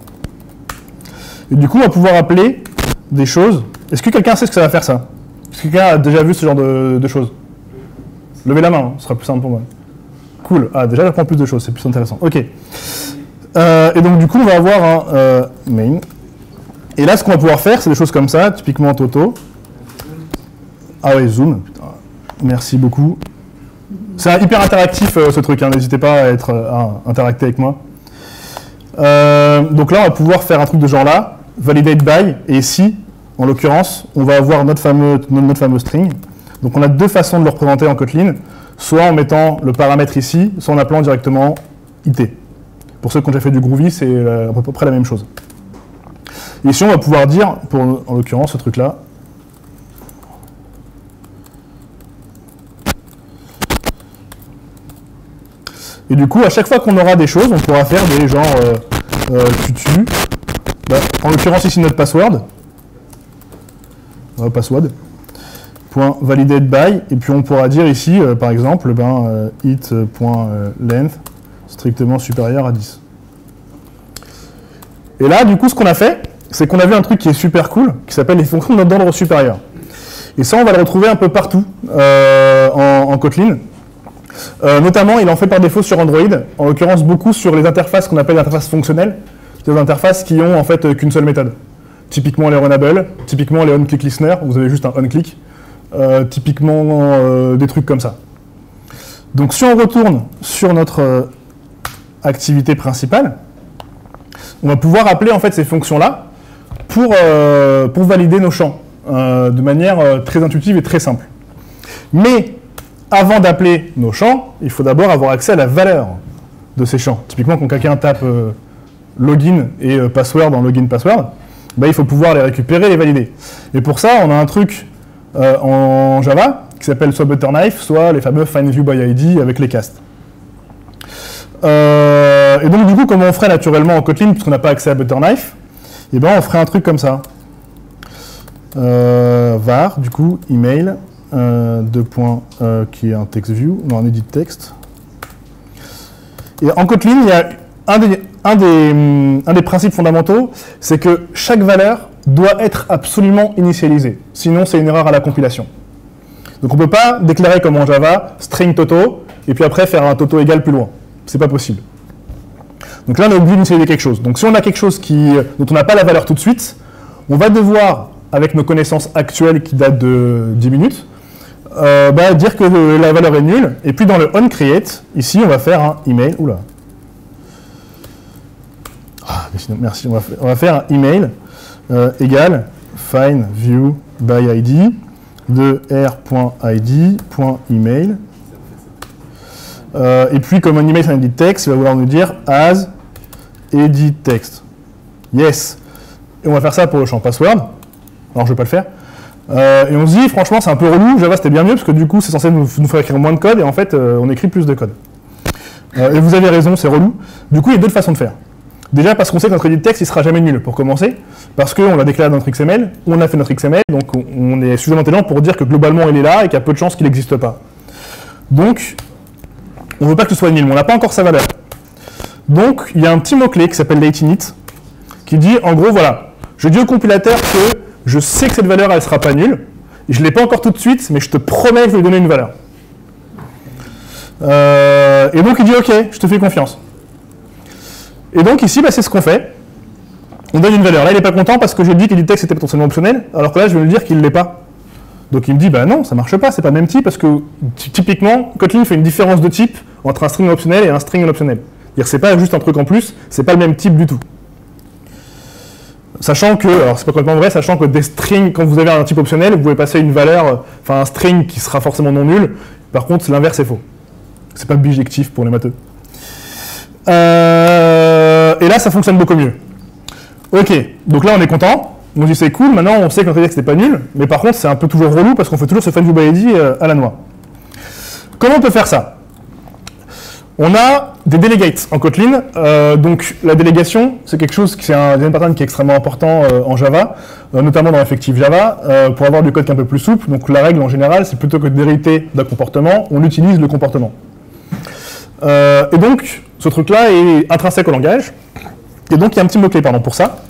Et du coup, on va pouvoir appeler des choses. Est-ce que quelqu'un sait ce que ça va faire, ça? Est-ce que quelqu'un a déjà vu ce genre de choses? Levez la main, hein, ce sera plus simple pour moi. Cool. Ah, déjà, j'apprends plus de choses, c'est plus intéressant. Ok. Et donc, du coup, on va avoir un main. Et là, ce qu'on va pouvoir faire, c'est des choses comme ça, typiquement Toto. Ah oui, zoom. Putain. Merci beaucoup. C'est hyper interactif, ce truc. Hein. N'hésitez pas à interacter avec moi. Donc là, on va pouvoir faire un truc de genre là, validate by, et ici, en l'occurrence, on va avoir notre fameux string. Donc on a deux façons de le représenter en Kotlin, soit en mettant le paramètre ici, soit en appelant directement it. Pour ceux qui ont déjà fait du Groovy, c'est à peu près la même chose. Et ici, on va pouvoir dire, en l'occurrence, ce truc-là, et du coup, à chaque fois qu'on aura des choses, on pourra faire des genre tutu, en l'occurrence ici notre password, point validate by, et puis on pourra dire ici, par exemple, it.length strictement supérieur à 10. Et là, du coup, ce qu'on a fait, c'est qu'on a vu un truc qui est super cool, qui s'appelle les fonctions d'ordre supérieur. Et ça, on va le retrouver un peu partout en Kotlin. Notamment, il en fait par défaut sur Android, en l'occurrence beaucoup sur les interfaces qu'on appelle les interfaces fonctionnelles, c'est des interfaces qui ont en fait qu'une seule méthode. Typiquement les runable, typiquement les onClick listener, vous avez juste un onClick, typiquement des trucs comme ça. Donc si on retourne sur notre activité principale, on va pouvoir appeler en fait ces fonctions-là pour valider nos champs de manière très intuitive et très simple. Mais avant d'appeler nos champs, il faut d'abord avoir accès à la valeur de ces champs. Typiquement, quand quelqu'un tape login et password dans login password, bah, il faut pouvoir les récupérer et les valider. Et pour ça, on a un truc en Java qui s'appelle soit Butterknife, soit les fameux findViewById avec les castes. Et donc du coup, comme on ferait naturellement en Kotlin, puisqu'on n'a pas accès à Butterknife, et ben on ferait un truc comme ça. Var, du coup, email, qui est un text view, non, un edit text. Et en Kotlin, il y a un des principes fondamentaux, c'est que chaque valeur doit être absolument initialisée. Sinon, c'est une erreur à la compilation. Donc on ne peut pas déclarer comme en Java, string toto, et puis après faire un toto égal plus loin. C'est pas possible. Donc là, on est obligé d'initialiser quelque chose. Donc si on a quelque chose dont on n'a pas la valeur tout de suite, on va devoir, avec nos connaissances actuelles qui datent de 10 minutes, dire que la valeur est nulle. Et puis dans le onCreate, ici, on va faire un email. Oula. Mais sinon, merci. On va faire un email égal findViewById de r.id.email. Et puis, comme un email c'est un edit text, il va vouloir nous dire as edit text. Yes. Et on va faire ça pour le champ password. Alors, je ne vais pas le faire. Et on se dit, franchement, c'est un peu relou. Java, c'était bien mieux, parce que du coup, c'est censé nous faire écrire moins de code, et en fait, on écrit plus de code. Et vous avez raison, c'est relou. Du coup, il y a deux façons de faire. Déjà, parce qu'on sait que notre edit text, il ne sera jamais nul, pour commencer, parce qu'on l'a déclaré dans notre XML, on a fait notre XML, donc on est suffisamment intelligent pour dire que globalement, il est là, et qu'il y a peu de chances qu'il n'existe pas. Donc, on ne veut pas que ce soit nul, mais on n'a pas encore sa valeur. Donc, il y a un petit mot-clé qui s'appelle lateInit, qui dit, en gros, voilà, je dis au compilateur que je sais que cette valeur, elle ne sera pas nulle, et je ne l'ai pas encore tout de suite, mais je te promets que je vais lui donner une valeur. Et donc, il dit, OK, je te fais confiance. Et donc, ici, c'est ce qu'on fait. On donne une valeur. Là, il n'est pas content parce que j'ai dit que l'edit text était potentiellement optionnel, alors que là, je vais lui dire qu'il ne l'est pas. Donc, il me dit, non, ça ne marche pas, c'est pas le même type, parce que, typiquement, Kotlin fait une différence de type entre un string optionnel et un string non optionnel. C'est-à-dire que c'est pas juste un truc en plus, c'est pas le même type du tout. Sachant que, alors c'est pas complètement vrai, sachant que des strings, quand vous avez un type optionnel, vous pouvez passer une valeur, enfin un string qui sera forcément non nul. Par contre, l'inverse est faux. C'est pas bijectif pour les matheux. Et là, ça fonctionne beaucoup mieux. Ok, donc là on est content. On dit c'est cool, maintenant on sait que notre texte n'est pas nul, mais par contre c'est un peu toujours relou parce qu'on fait toujours ce findViewById à la noix. Comment on peut faire ça? On a des delegates en Kotlin, donc la délégation, c'est quelque chose, c'est un design pattern qui est extrêmement important en Java, notamment dans l'effectif Java, pour avoir du code qui est un peu plus souple. Donc la règle en général, c'est plutôt que d'hériter d'un comportement, on utilise le comportement. Et donc, ce truc-là est intrinsèque au langage, et donc il y a un petit mot-clé pour ça,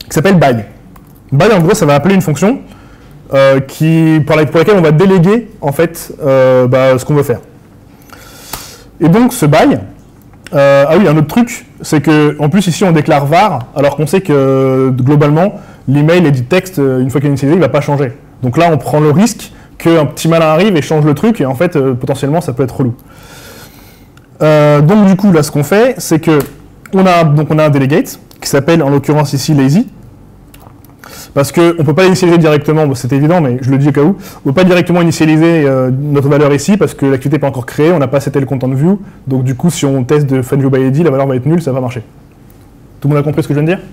qui s'appelle by. By, en gros, ça va appeler une fonction pour laquelle on va déléguer, en fait, ce qu'on veut faire. Et donc, ce by, ah oui, un autre truc, c'est qu'en plus, ici, on déclare var, alors qu'on sait que, globalement, l'email edit text, une fois qu'il est initialisé, il ne va pas changer. Donc là, on prend le risque qu'un petit malin arrive et change le truc, et en fait, potentiellement, ça peut être relou. Donc, du coup, là, ce qu'on fait, c'est qu'on a un delegate, qui s'appelle, en l'occurrence, ici, lazy, parce qu'on ne peut pas initialiser directement, bon, c'est évident, mais je le dis au cas où, on ne peut pas directement initialiser notre valeur ici, parce que l'activité n'est pas encore créée, on n'a pas seté le content view, donc du coup, si on teste de findViewById, la valeur va être nulle, ça va marcher. Tout le monde a compris ce que je viens de dire?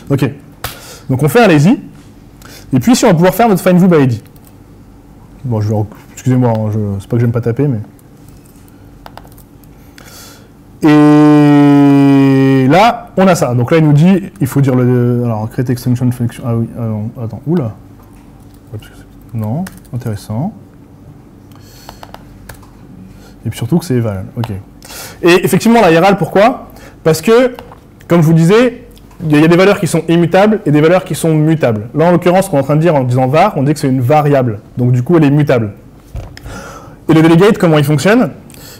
Ok. Donc on fait un lazy, et puis ici, on va pouvoir faire notre findViewById. Bon, excusez-moi, hein, c'est pas que j'aime pas taper, mais... Et là, on a ça. Donc là, il nous dit, il faut dire alors, create extension function. Ah oui, attends, oula. Non, intéressant. Et puis surtout que c'est eval. Ok. Et effectivement, la eval, pourquoi? Parce que, comme je vous disais, il y a des valeurs qui sont immutables et des valeurs qui sont mutables. Là, en l'occurrence, ce qu'on est en train de dire en disant var, on dit que c'est une variable. Donc du coup, elle est mutable. Et le delegate, comment il fonctionne?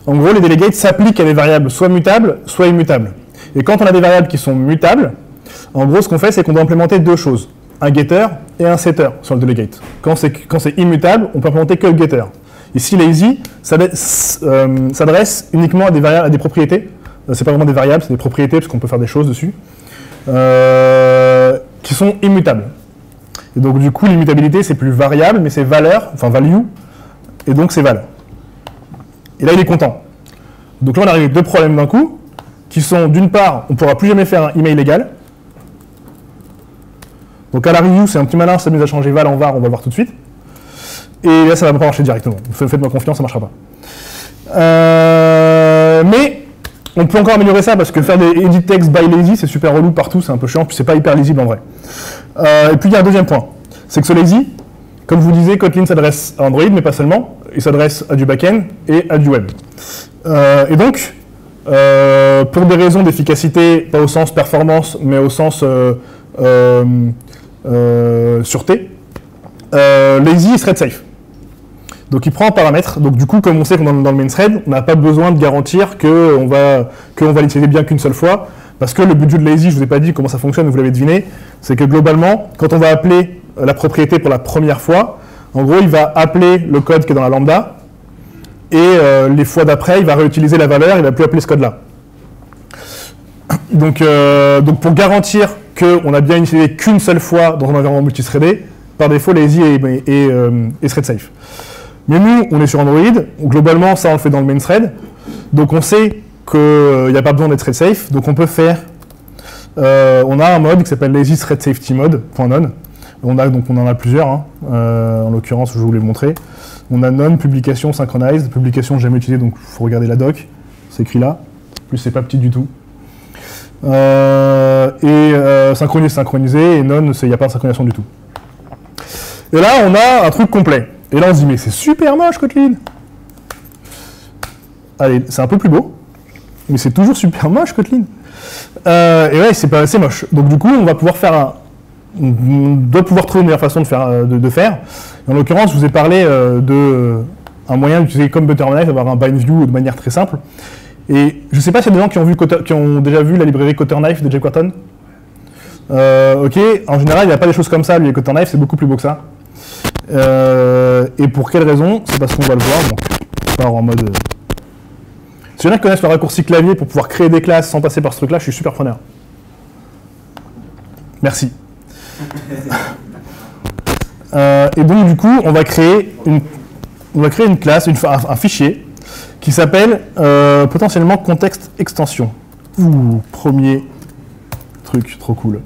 En gros, les delegates s'appliquent à des variables soit mutables, soit immutables. Et quand on a des variables qui sont mutables, en gros, ce qu'on fait, c'est qu'on doit implémenter deux choses. Un getter et un setter sur le delegate. Quand c'est immutable, on peut implémenter que le getter. Ici, lazy s'adresse uniquement à des variables, à des propriétés c'est pas vraiment des variables, c'est des propriétés, parce qu'on peut faire des choses dessus, qui sont immutables. Et donc du coup, l'immutabilité, c'est plus variable, mais c'est valeur, enfin value, et donc c'est val. Et là, il est content. Donc là, on arrive avec deux problèmes d'un coup, qui sont, d'une part, on ne pourra plus jamais faire un email légal. Donc à la review, c'est un petit malin, ça nous a changé val en var, on va le voir tout de suite. Et là, ça ne va pas marcher directement. Faites-moi confiance, ça ne marchera pas. Mais on peut encore améliorer ça, parce que faire des edit text by lazy, c'est super relou partout, c'est un peu chiant, puis c'est pas hyper lisible en vrai. Et puis il y a un deuxième point, c'est que ce lazy, comme je vous disais, Kotlin s'adresse à Android, mais pas seulement, il s'adresse à du back-end et à du web. Et donc, pour des raisons d'efficacité, pas au sens performance, mais au sens sûreté, lazy est thread safe. Donc il prend un paramètre, donc du coup, comme on sait que dans le main thread, on n'a pas besoin de garantir qu'on va l'utiliser bien qu'une seule fois, parce que le budget de lazy, je ne vous ai pas dit comment ça fonctionne, vous l'avez deviné, c'est que globalement, quand on va appeler la propriété pour la première fois, en gros, il va appeler le code qui est dans la lambda, et les fois d'après, il va réutiliser la valeur, il ne va plus appeler ce code-là. Donc pour garantir qu'on a bien utilisé qu'une seule fois dans un environnement multithreadé, par défaut, lazy est thread safe. Mais nous, on est sur Android, globalement, ça on le fait dans le main thread, donc on sait qu'il n'y a pas besoin d'être thread safe, donc on peut faire, on a un mode qui s'appelle lazy thread safety mode, .non, on en a plusieurs, hein. En l'occurrence, je vais vous les montrer. On a non, publication synchronized, publication jamais utilisée, donc il faut regarder la doc, c'est écrit là, en plus c'est pas petit du tout. Synchronisé, et non, il n'y a pas de synchronisation du tout. Et là, on a un truc complet. Et là, on se dit, mais c'est super moche, Kotlin. Allez, c'est un peu plus beau, mais c'est toujours super moche, Kotlin. Et ouais, c'est moche. Donc du coup, on va pouvoir faire on doit pouvoir trouver une meilleure façon de faire. En l'occurrence, je vous ai parlé d'un moyen d'utiliser comme Butterknife, d'avoir un bind view de manière très simple. Et je ne sais pas s'il y a des gens qui ont déjà vu la librairie Cotterknife de Jake Watton. Ok, en général, il n'y a pas des choses comme ça. Lui, Cotterknife, c'est beaucoup plus beau que ça. Et pour quelle raison? C'est parce qu'on va le voir. Donc, on part en mode. Si il y en a qui connaissent le raccourci clavier pour pouvoir créer des classes sans passer par ce truc-là, je suis super preneur. Merci. Et donc, du coup, on va créer une classe, un fichier qui s'appelle potentiellement context extension. Ouh, premier truc, trop cool.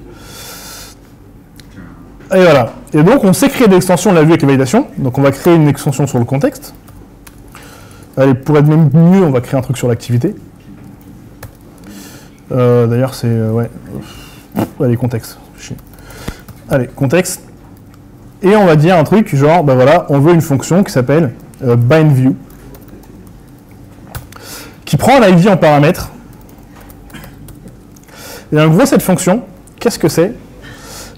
Et voilà. Et donc, on sait créer des extensions, on l'a vu avec les validations. Donc, on va créer une extension sur le contexte. Allez, pour être même mieux, on va créer un truc sur l'activité. D'ailleurs, c'est... ouais. Allez, contexte. Allez, contexte. Et on va dire un truc genre, ben voilà, on veut une fonction qui s'appelle bindView, qui prend l'ID en paramètre. Et en gros, cette fonction, qu'est-ce que c'est?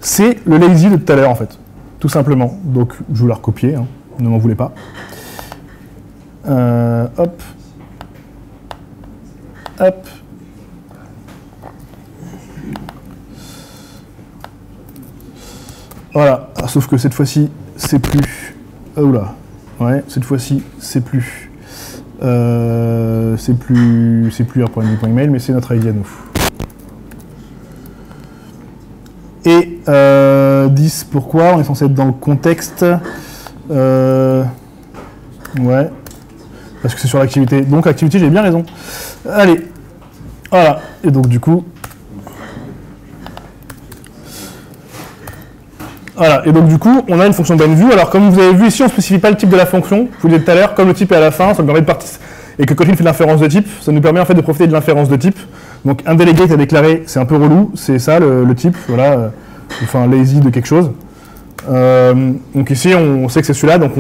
C'est le lazy de tout à l'heure, en fait. Tout simplement. Donc, je vais la recopier, hein, ne m'en voulez pas. Hop. Hop. Voilà. Ah, sauf que cette fois-ci, c'est plus... Oh là. Ouais, cette fois-ci, c'est plus... c'est plus r.email, mais c'est notre ID à nous. Et 10, pourquoi? On est censé être dans le contexte. Ouais. Parce que c'est sur l'activité. Donc l'activité, j'ai bien raison. Allez. Voilà. Et donc du coup... Voilà. Et donc du coup, on a une fonction bindView. Alors comme vous avez vu ici, on ne spécifie pas le type de la fonction. Je vous l'ai dit tout à l'heure, comme le type est à la fin, ça nous permet de partir... Et que Kotlin fait de l'inférence de type, ça nous permet en fait de profiter de l'inférence de type. Donc un delegate à déclarer, c'est un peu relou, c'est ça le type, voilà, enfin lazy de quelque chose. Donc ici on sait que c'est celui-là, donc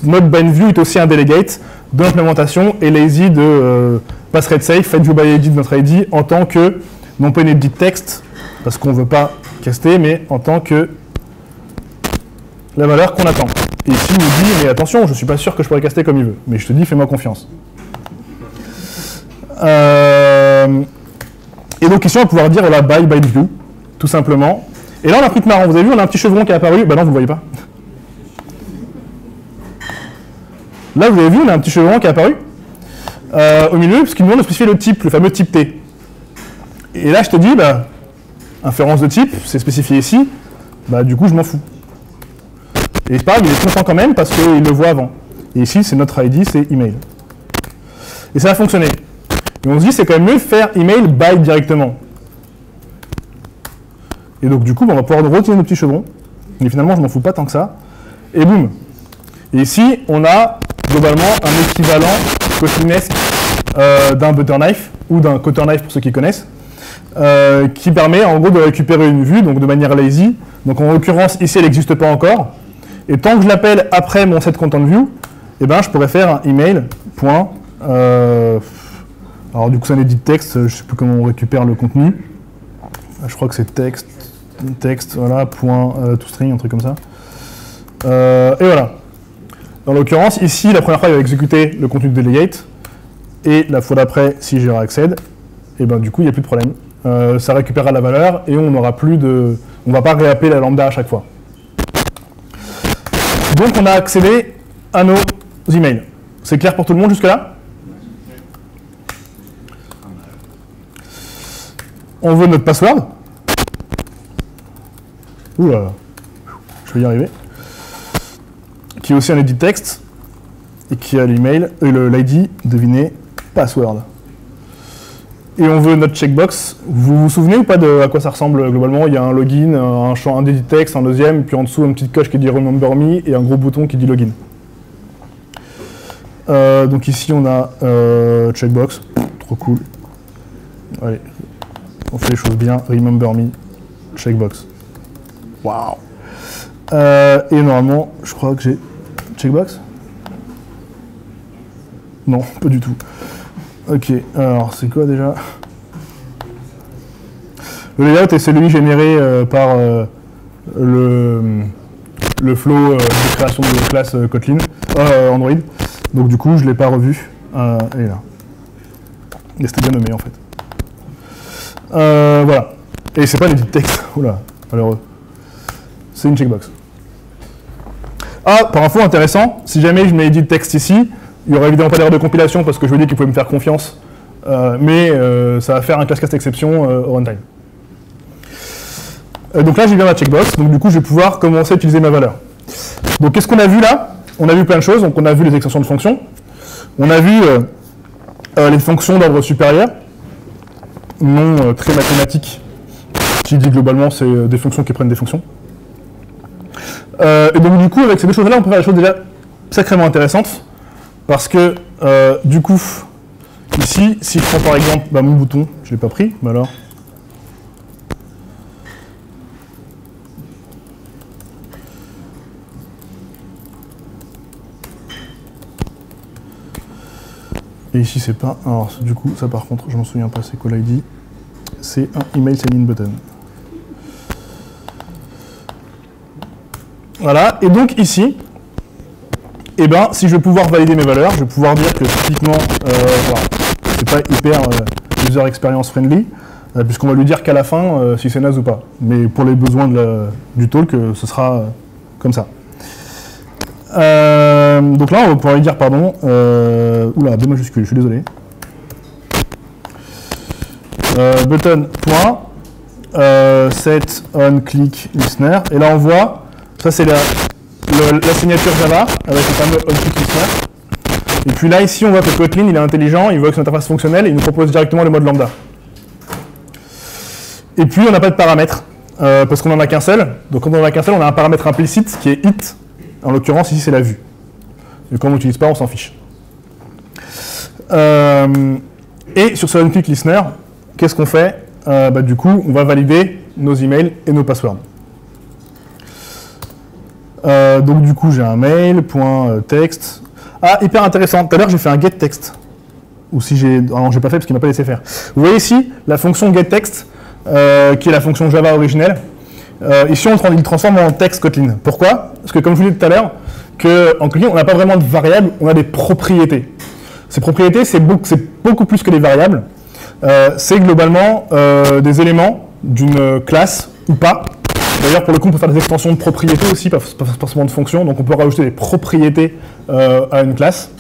notre bindView est aussi un delegate de l'implémentation et lazy de pass thread safe, fait view by ID de notre ID en tant que, non pas une edit text, parce qu'on ne veut pas caster, mais en tant que la valeur qu'on attend. Et ici il nous dit, mais attention, je ne suis pas sûr que je pourrais caster comme il veut, mais je te dis, fais-moi confiance. Et donc ici on va pouvoir dire voilà, by bindView, tout simplement. Et là on a un truc marrant, vous avez vu, on a un petit chevron qui est apparu, bah non vous ne voyez pas. Là vous avez vu, on a un petit chevron qui est apparu au milieu, parce qu'il nous demande de spécifier le type, le fameux type T. Et là, je te dis, bah, inférence de type, c'est spécifié ici, bah, du coup, je m'en fous. Et c'est pas grave, il est content quand même parce qu'il le voit avant. Et ici, c'est notre ID, c'est email. Et ça a fonctionné. Et on se dit, c'est quand même mieux de faire email by directement. Et donc, du coup, on va pouvoir retirer nos petits chevrons. Mais finalement, je m'en fous pas tant que ça. Et boum. Et ici, on a globalement un équivalent kotlinesque d'un butter knife, ou d'un cutter knife pour ceux qui connaissent, qui permet en gros de récupérer une vue, donc de manière lazy. Donc en l'occurrence, ici, elle n'existe pas encore. Et tant que je l'appelle après mon set content view, eh ben, je pourrais faire un email. Alors du coup, c'est un edit texte, je ne sais plus comment on récupère le contenu. Je crois que c'est texte, voilà, point toString, un truc comme ça. Et voilà. Dans l'occurrence, ici, la première fois, il va exécuter le contenu de delegate, et la fois d'après, si j'y accède, et ben du coup, il n'y a plus de problème. Ça récupérera la valeur, et on n'aura plus de... On ne va pas réappeler la lambda à chaque fois. Donc, on a accédé à nos emails. C'est clair pour tout le monde jusque-là? On veut notre password. Oula, je vais y arriver. Qui est aussi un edit texte et qui a l'email, l'ID, devinez, password. Et on veut notre checkbox. Vous vous souvenez ou pas de à quoi ça ressemble globalement? Il y a un login, un champ, un edit text, un deuxième, puis en dessous une petite coche qui dit remember me et un gros bouton qui dit login. Donc ici on a checkbox, trop cool. Allez, on fait les choses bien. Remember me, checkbox. Waouh. Et normalement, je crois que j'ai checkbox. Non, pas du tout. Ok, alors c'est quoi déjà? Le layout est celui généré par le flow de création de classe Kotlin, Android. Donc du coup, je ne l'ai pas revu. Et là. Et c'était bien nommé en fait. Voilà. Et c'est pas l'edit texte. Oula, malheureux. C'est une checkbox. Ah, par info intéressant, si jamais je mets edit texte ici, il n'y aura évidemment pas d'erreur de compilation parce que je veux dire qu'il pouvait me faire confiance, mais ça va faire un class-cast exception au runtime. Donc là, j'ai bien ma checkbox, donc du coup, je vais pouvoir commencer à utiliser ma valeur. Donc qu'est-ce qu'on a vu là? On a vu plein de choses, donc on a vu les extensions de fonctions, on a vu les fonctions d'ordre supérieur, non très mathématiques, qui dit globalement c'est des fonctions qui prennent des fonctions. Et donc du coup, avec ces deux choses-là, on peut faire des choses déjà sacrément intéressantes, parce que du coup, ici, si je prends par exemple mon bouton, je ne l'ai pas pris, mais alors... Et ici, c'est pas... Alors, du coup, ça par contre, je m'en souviens pas, c'est quoi l'ID? C'est un email sign-in button. Voilà, et donc ici, eh ben, si je veux pouvoir valider mes valeurs, je vais pouvoir dire que typiquement, voilà, c'est pas hyper user experience friendly, puisqu'on va lui dire qu'à la fin, si c'est naze ou pas. Mais pour les besoins du talk, ce sera comme ça. Donc là, on va pouvoir lui dire, pardon, oula, B majuscule, je suis désolé. Button, point, set on click listener, et là on voit, ça c'est la signature Java, avec le fameux on click listener. Et puis là, ici, on voit que Kotlin, il est intelligent, il voit que son interface fonctionnelle, et il nous propose directement le mode lambda. Et puis, on n'a pas de paramètres, parce qu'on n'en a qu'un seul. Donc, quand on n'en a qu'un seul, on a un paramètre implicite qui est it. En l'occurrence, ici, c'est la vue. Et quand on n'utilise pas, on s'en fiche. Et sur ce on-click listener, qu'est-ce qu'on fait? Du coup, on va valider nos emails et nos passwords. Donc du coup, j'ai un mail, point texte. Ah, hyper intéressant. Tout à l'heure, j'ai fait un getText. Ou si j'ai... Non, j'ai pas fait parce qu'il m'a pas laissé faire. Vous voyez ici, la fonction getText, qui est la fonction Java originelle. Ici, il transforme en texte Kotlin. Pourquoi? Parce que comme je vous l'ai dit tout à l'heure, qu'en Kotlin, on n'a pas vraiment de variables, on a des propriétés. Ces propriétés, c'est beaucoup plus que des variables. C'est globalement des éléments d'une classe ou pas. D'ailleurs, pour le coup, on peut faire des extensions de propriétés aussi, pas forcément de fonctions. Donc, on peut rajouter des propriétés à une classe.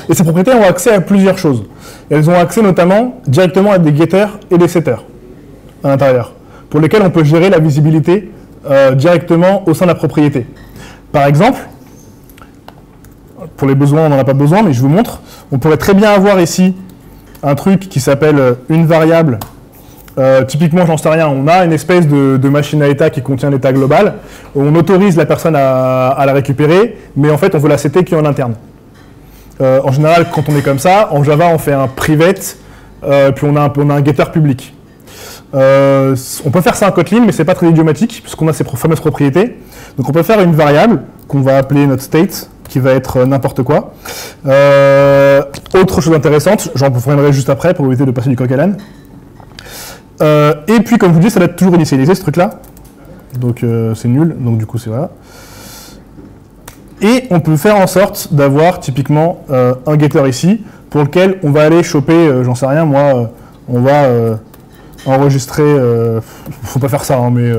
Et ces propriétés ont accès à plusieurs choses. elles ont accès notamment directement à des getters et des setters à l'intérieur, pour lesquels on peut gérer la visibilité directement au sein de la propriété. Par exemple, pour les besoins, on n'en a pas besoin, mais je vous montre, on pourrait très bien avoir ici un truc qui s'appelle une variable. Typiquement, j'en sais rien, on a une espèce de machine à état qui contient l'état global, on autorise la personne à la récupérer, mais en fait on veut la setter qu'en interne. En général, quand on est comme ça, en Java on fait un private, puis on a un getter public. On peut faire ça en Kotlin, mais c'est pas très idiomatique, puisqu'on a ces fameuses propriétés. Donc on peut faire une variable qu'on va appeler notre state, qui va être n'importe quoi. Autre chose intéressante, j'en reviendrai juste après pour éviter de passer du coq à l'âne. Et puis, comme je vous dis, ça doit être toujours initialisé ce truc-là. Donc c'est nul, donc du coup c'est voilà. Et on peut faire en sorte d'avoir typiquement un getter ici, pour lequel on va aller choper, j'en sais rien, moi, on va enregistrer, faut pas faire ça, hein, mais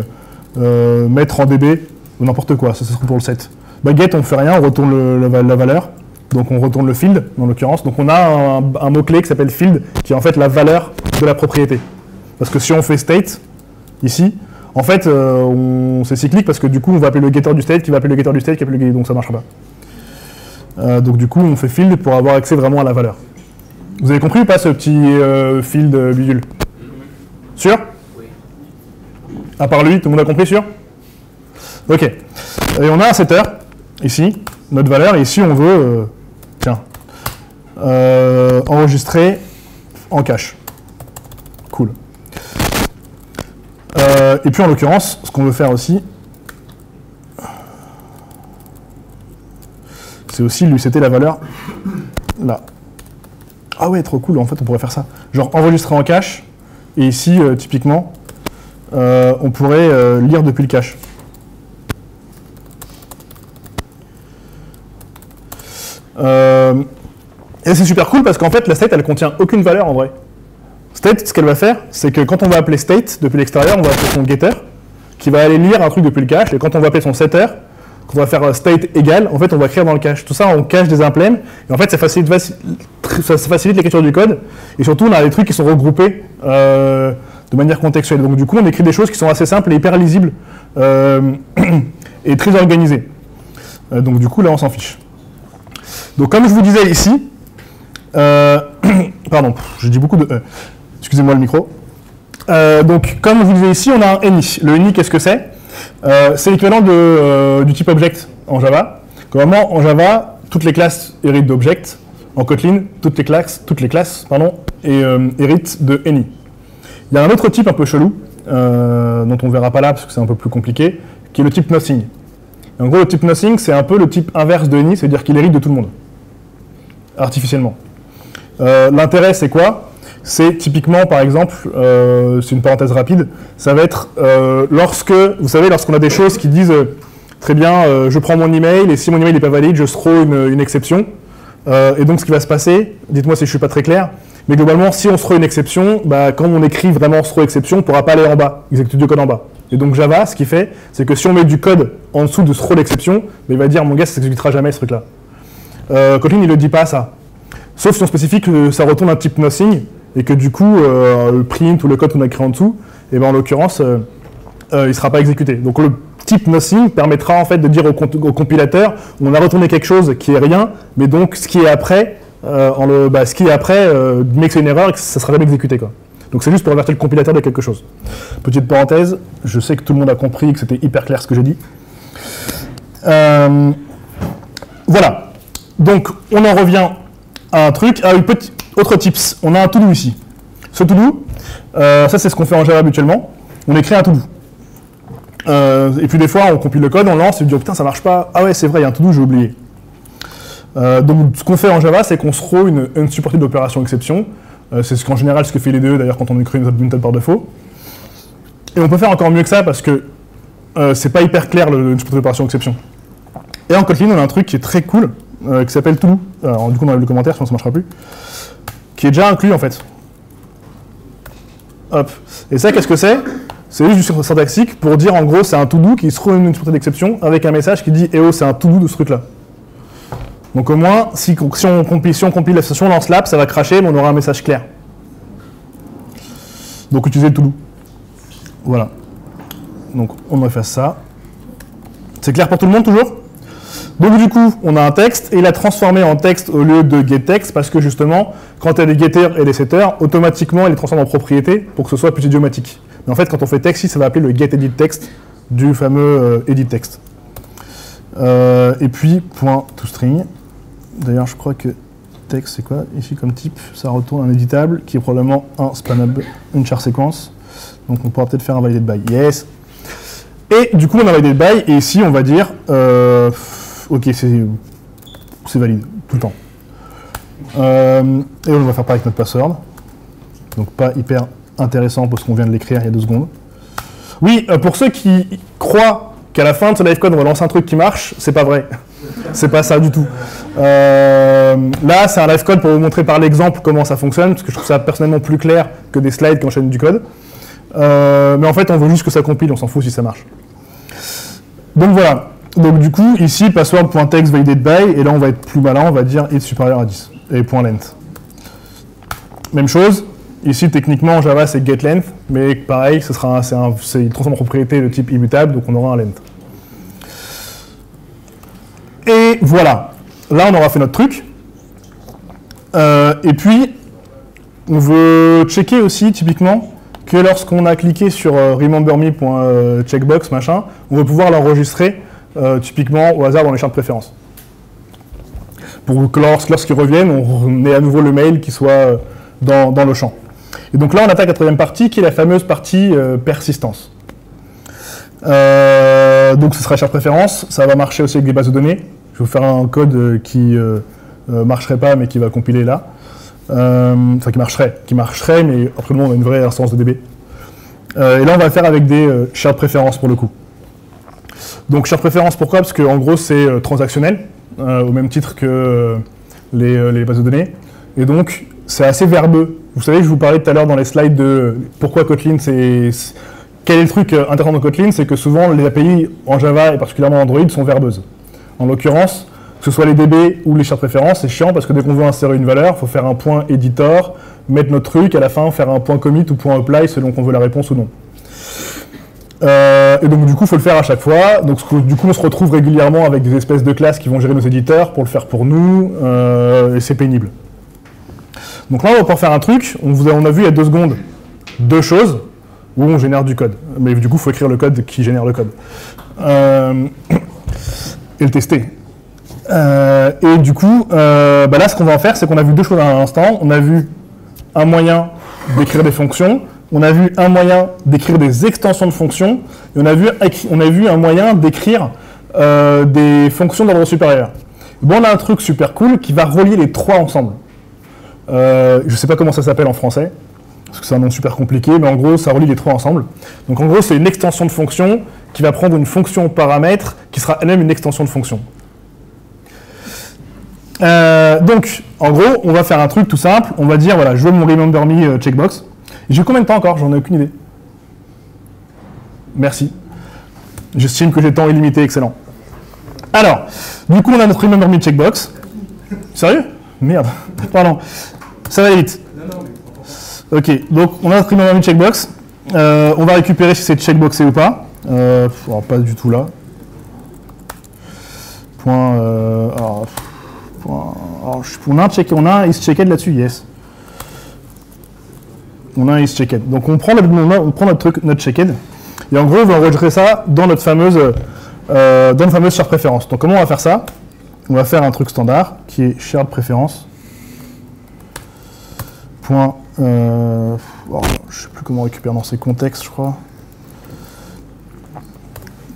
mettre en DB, ou n'importe quoi, ça serait pour le set. Bah, get, on fait rien, on retourne la valeur, donc on retourne le field, dans l'occurrence. Donc on a un mot-clé qui s'appelle field, qui est en fait la valeur de la propriété. Parce que si on fait state, ici, en fait, c'est cyclique parce que du coup, on va appeler le getter du state, qui va appeler le getter du state, qui va appeler le getter, donc ça ne marchera pas. Donc du coup, on fait field pour avoir accès vraiment à la valeur. Vous avez compris ou pas ce petit field bidule? Sûr? Oui. À part lui, tout le monde a compris, sûr? Ok. Et on a un setter, ici, notre valeur, et ici on veut, enregistrer en cache. Cool. Et puis en l'occurrence, ce qu'on veut faire aussi, c'est aussi lui setter la valeur là. Ah ouais, trop cool, en fait on pourrait faire ça. Genre enregistrer en cache, et ici, typiquement, on pourrait lire depuis le cache. Et c'est super cool parce qu'en fait la state elle contient aucune valeur en vrai. State, ce qu'elle va faire, c'est que quand on va appeler state depuis l'extérieur, on va appeler son getter qui va aller lire un truc depuis le cache, et quand on va appeler son setter, qu'on va faire state égal, en fait on va écrire dans le cache. Tout ça on cache des implèmes, et en fait ça facilite l'écriture du code, et surtout on a des trucs qui sont regroupés de manière contextuelle. Donc du coup on écrit des choses qui sont assez simples et hyper lisibles, et très organisées. Donc du coup là on s'en fiche. Donc comme je vous disais ici, pardon, j'ai dit beaucoup de excusez-moi le micro. Donc comme je vous disais ici, on a un any. Le any, qu'est-ce que c'est? C'est l'équivalent du type object en Java. Comment en Java, toutes les classes héritent d'object. En Kotlin, toutes les classes héritent de any. Il y a un autre type un peu chelou, dont on ne verra pas là parce que c'est un peu plus compliqué, qui est le type nothing. Et en gros, le type nothing, c'est un peu le type inverse de any, c'est-à-dire qu'il hérite de tout le monde, artificiellement. L'intérêt, c'est quoi? C'est typiquement, par exemple, c'est une parenthèse rapide, ça va être vous savez, lorsqu'on a des choses qui disent très bien, je prends mon email et si mon email n'est pas valide, je throw une exception. Et donc, ce qui va se passer, dites-moi si je ne suis pas très clair, mais globalement, si on throw une exception, bah, quand on écrit vraiment throw exception, on ne pourra pas aller en bas, exécuter du code en bas. Et donc, Java, ce qu'il fait, c'est que si on met du code en dessous de throw l'exception, bah, il va dire, mon gars, ça ne s'exécutera jamais ce truc-là. Kotlin, il ne le dit pas, ça. Sauf si on spécifie que ça retourne un type nothing, et que du coup, le print ou le code qu'on a écrit en dessous, et ben en l'occurrence, il ne sera pas exécuté. Donc le type nothing permettra en fait de dire au compilateur, on a retourné quelque chose qui est rien, mais donc ce qui est après, mais que c'est une erreur et que ça sera jamais exécuté, quoi. Donc c'est juste pour avertir le compilateur de quelque chose. Petite parenthèse, je sais que tout le monde a compris que c'était hyper clair ce que j'ai dit. Voilà. Donc on en revient à un truc, à une petite autre tips. On a un to-do ici. Ce to-do, ça c'est ce qu'on fait en Java habituellement. On écrit un to-do. Et puis des fois on compile le code, on lance et on dit oh putain ça marche pas. Ah ouais c'est vrai, il y a un to-do, j'ai oublié. Donc ce qu'on fait en Java, c'est qu'on se throw une unsupported opération exception. C'est qu'en général ce que fait les deux d'ailleurs quand on écrit une méthode par défaut. Et on peut faire encore mieux que ça parce que c'est pas hyper clair le unsupported opération exception. Et en Kotlin on a un truc qui est très cool qui s'appelle to-do. Alors du coup on enlève le commentaire sinon ça marchera plus. Qui est déjà inclus en fait. Hop. Et ça qu'est-ce que c'est? C'est juste du syntaxique pour dire en gros c'est un to-do qui se trouve une unsupported exception avec un message qui dit eh oh c'est un to-do de ce truc là. Donc au moins, si on compile la session, on lance l'app, ça va cracher, mais on aura un message clair. Donc utilisez to do. Voilà. Donc on efface ça. C'est clair pour tout le monde toujours? Donc du coup, on a un texte, et il a transformé en texte au lieu de getText, parce que justement, quand il y a des getters et des setters, automatiquement, il les transforme en propriété pour que ce soit plus idiomatique. Mais en fait, quand on fait text, ça va appeler le getEditText du fameux editText. Et puis, point toString. D'ailleurs, je crois que text, c'est quoi ici comme type? Ça retourne un éditable qui est probablement un spanable, une char séquence. Donc on pourra peut-être faire un validate by. Yes. Et du coup, on a validate by, et ici, on va dire, ok, c'est valide, tout le temps. Et on va faire pareil avec notre password. Donc pas hyper intéressant parce qu'on vient de l'écrire il y a 2 secondes. Oui, pour ceux qui croient qu'à la fin de ce live code, on va lancer un truc qui marche, c'est pas vrai. C'est pas ça du tout. Là, c'est un live code pour vous montrer par l'exemple comment ça fonctionne, parce que je trouve ça personnellement plus clair que des slides qui enchaînent du code. Mais en fait, on veut juste que ça compile, on s'en fout si ça marche. Donc voilà. Donc du coup, ici, password.text validate by, et là, on va être plus malin, on va dire est supérieur à 10, et .length. Même chose. Ici, techniquement, en Java, c'est getLength, mais pareil, c'est une transforme en propriété de type immutable, donc on aura un length. Et voilà. Là, on aura fait notre truc. Et puis, on veut checker aussi, typiquement, que lorsqu'on a cliqué sur rememberme.checkbox, machin, on va pouvoir l'enregistrer, typiquement, au hasard dans les champs de préférence. Pour que lorsqu'ils reviennent, on ait à nouveau le mail qui soit dans le champ. Et donc là, on attaque la troisième partie, qui est la fameuse partie persistance. Donc ce sera char préférence, ça va marcher aussi avec des bases de données. Je vais vous faire un code qui marcherait pas, mais qui va compiler là. Enfin, qui marcherait, mais après nous, on a une vraie instance de DB. Et là, on va le faire avec des shared préférences pour le coup. Donc shared préférences, pourquoi? Parce qu'en gros, c'est transactionnel, au même titre que les bases de données. Et donc, c'est assez verbeux. Vous savez, je vous parlais tout à l'heure dans les slides de pourquoi Kotlin, quel est le truc intéressant de Kotlin, c'est que souvent les API en Java et particulièrement en Android sont verbeuses. En l'occurrence, que ce soit les DB ou les shared préférences, c'est chiant parce que dès qu'on veut insérer une valeur, il faut faire un point editor, mettre notre truc, à la fin faire un point commit ou point apply selon qu'on veut la réponse ou non. Et donc du coup, il faut le faire à chaque fois. Donc du coup, on se retrouve régulièrement avec des espèces de classes qui vont gérer nos éditeurs pour le faire pour nous, et c'est pénible. Donc là, on va pouvoir faire un truc. On a vu il y a 2 secondes 2 choses où on génère du code. Mais du coup, il faut écrire le code qui génère le code. Et le tester. Et du coup, là, ce qu'on va en faire, c'est qu'on a vu 2 choses à l'instant. On a vu un moyen d'écrire des fonctions. On a vu un moyen d'écrire des extensions de fonctions. Et on a vu un moyen d'écrire des fonctions d'ordre supérieur. Bon, on a un truc super cool qui va relier les 3 ensemble. Je ne sais pas comment ça s'appelle en français, parce que c'est un nom super compliqué, mais en gros, ça relie les 3 ensemble. Donc en gros, c'est une extension de fonction qui va prendre une fonction paramètre qui sera elle-même une extension de fonction. Donc, en gros, on va faire un truc tout simple. On va dire, voilà, je veux mon remember me checkbox. J'ai combien de temps encore? J'en ai aucune idée. Merci. J'estime que j'ai temps illimité, excellent. Alors, du coup, on a notre remember me checkbox. Sérieux? Merde, pardon. Ça va aller vite. Ok, donc on a notre remember me checkbox. On va récupérer si c'est checkboxé ou pas. Alors, pas du tout là. Alors, on a un isChecked là-dessus, yes. On a un isChecked. Donc on prend notre truc, notre checked, et en gros on va enregistrer ça dans notre fameuse shared préférence. Donc comment on va faire ça? On va faire un truc standard qui est shared préférence. Point. Je sais plus comment récupérer dans ces contextes, je crois.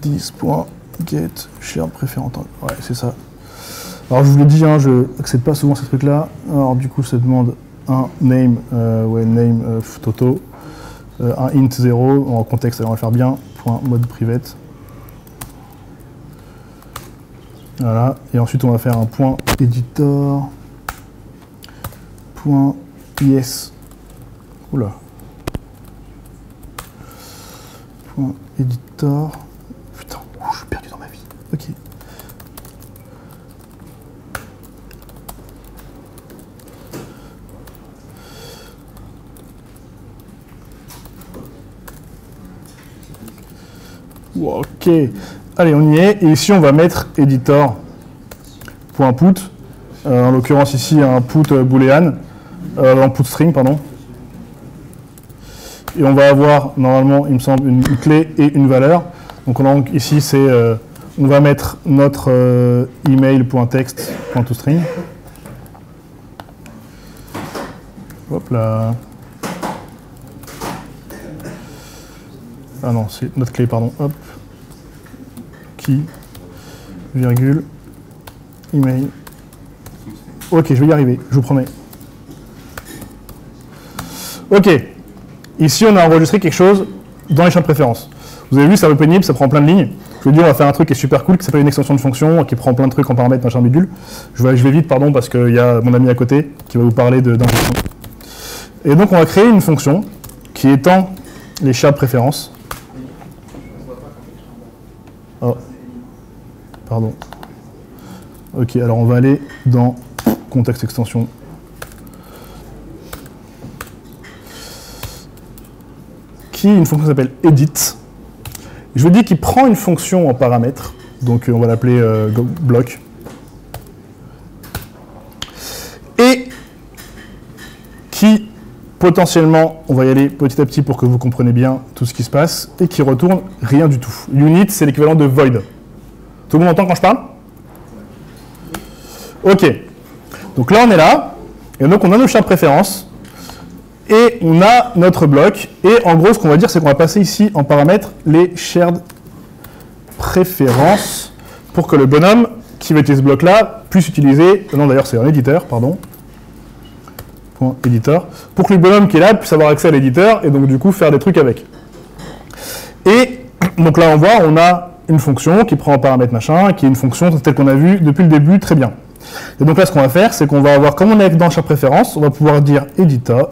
10.get shared préférence. Ouais, c'est ça. Alors je vous l'ai dit, hein, je n'accède pas souvent à ces trucs-là. Alors du coup, ça demande un name, Toto, un int 0, en contexte, alors on va le faire bien, point mode private. Voilà, et ensuite on va faire un point editor, point yes, oula, point editor, putain, je suis perdu dans ma vie, ok. Ok. Allez, on y est. Et ici, on va mettre editor.put. En l'occurrence, ici, un put boolean. Un put string, pardon. Et on va avoir, normalement, il me semble, une clé et une valeur. Donc ici, c'est, on va mettre notre email.text.toString. Hop là. Ah non, c'est notre clé, pardon. Hop. Qui, virgule, email. Ok, je vais y arriver, je vous promets. Ok. Ici, on a enregistré quelque chose dans les champs de préférence. Vous avez vu, c'est un peu pénible, ça prend plein de lignes. Je veux dire, on va faire un truc qui est super cool, qui s'appelle une extension de fonction, qui prend plein de trucs en paramètres, machin bidule. Je vais vite, pardon, parce qu'il y a mon ami à côté qui va vous parler d'injection. Et donc, on va créer une fonction qui étend les champs de préférence. Oh, pardon. Ok, alors on va aller dans contexte extension. Une fonction qui s'appelle edit. Je vous dis qu'il prend une fonction en paramètre, donc on va l'appeler bloc. Et qui, potentiellement, on va y aller petit à petit pour que vous compreniez bien tout ce qui se passe, et qui retourne rien du tout. Unit, c'est l'équivalent de void. Tout le monde entend quand je parle? Ok. Donc là, on est là, et donc on a nos champs de préférence. Et on a notre bloc, et en gros, ce qu'on va dire, c'est qu'on va passer ici en paramètre les shared préférences pour que le bonhomme qui va utiliser ce bloc-là puisse utiliser, non d'ailleurs c'est un éditeur, pardon, point éditeur, pour que le bonhomme qui est là puisse avoir accès à l'éditeur et donc du coup faire des trucs avec. Et donc là on voit, on a une fonction qui prend en paramètre machin, qui est une fonction telle qu'on a vu depuis le début, très bien. Et donc là, ce qu'on va faire, c'est qu'on va avoir, comme on est dans chaque préférence, on va pouvoir dire editor,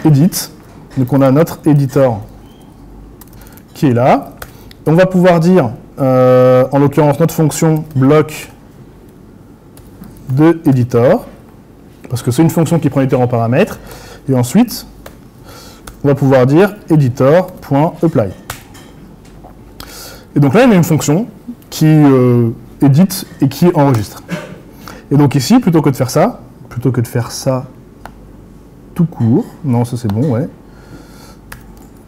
edit. Donc on a notre editor qui est là. On va pouvoir dire, en l'occurrence, notre fonction bloc de editor, parce que c'est une fonction qui prend l'éditeur en paramètre. Et ensuite, on va pouvoir dire editor.apply. Et donc là, on a une fonction qui édite et qui enregistre. Et donc ici, plutôt que de faire ça tout court, non, ça c'est bon, ouais.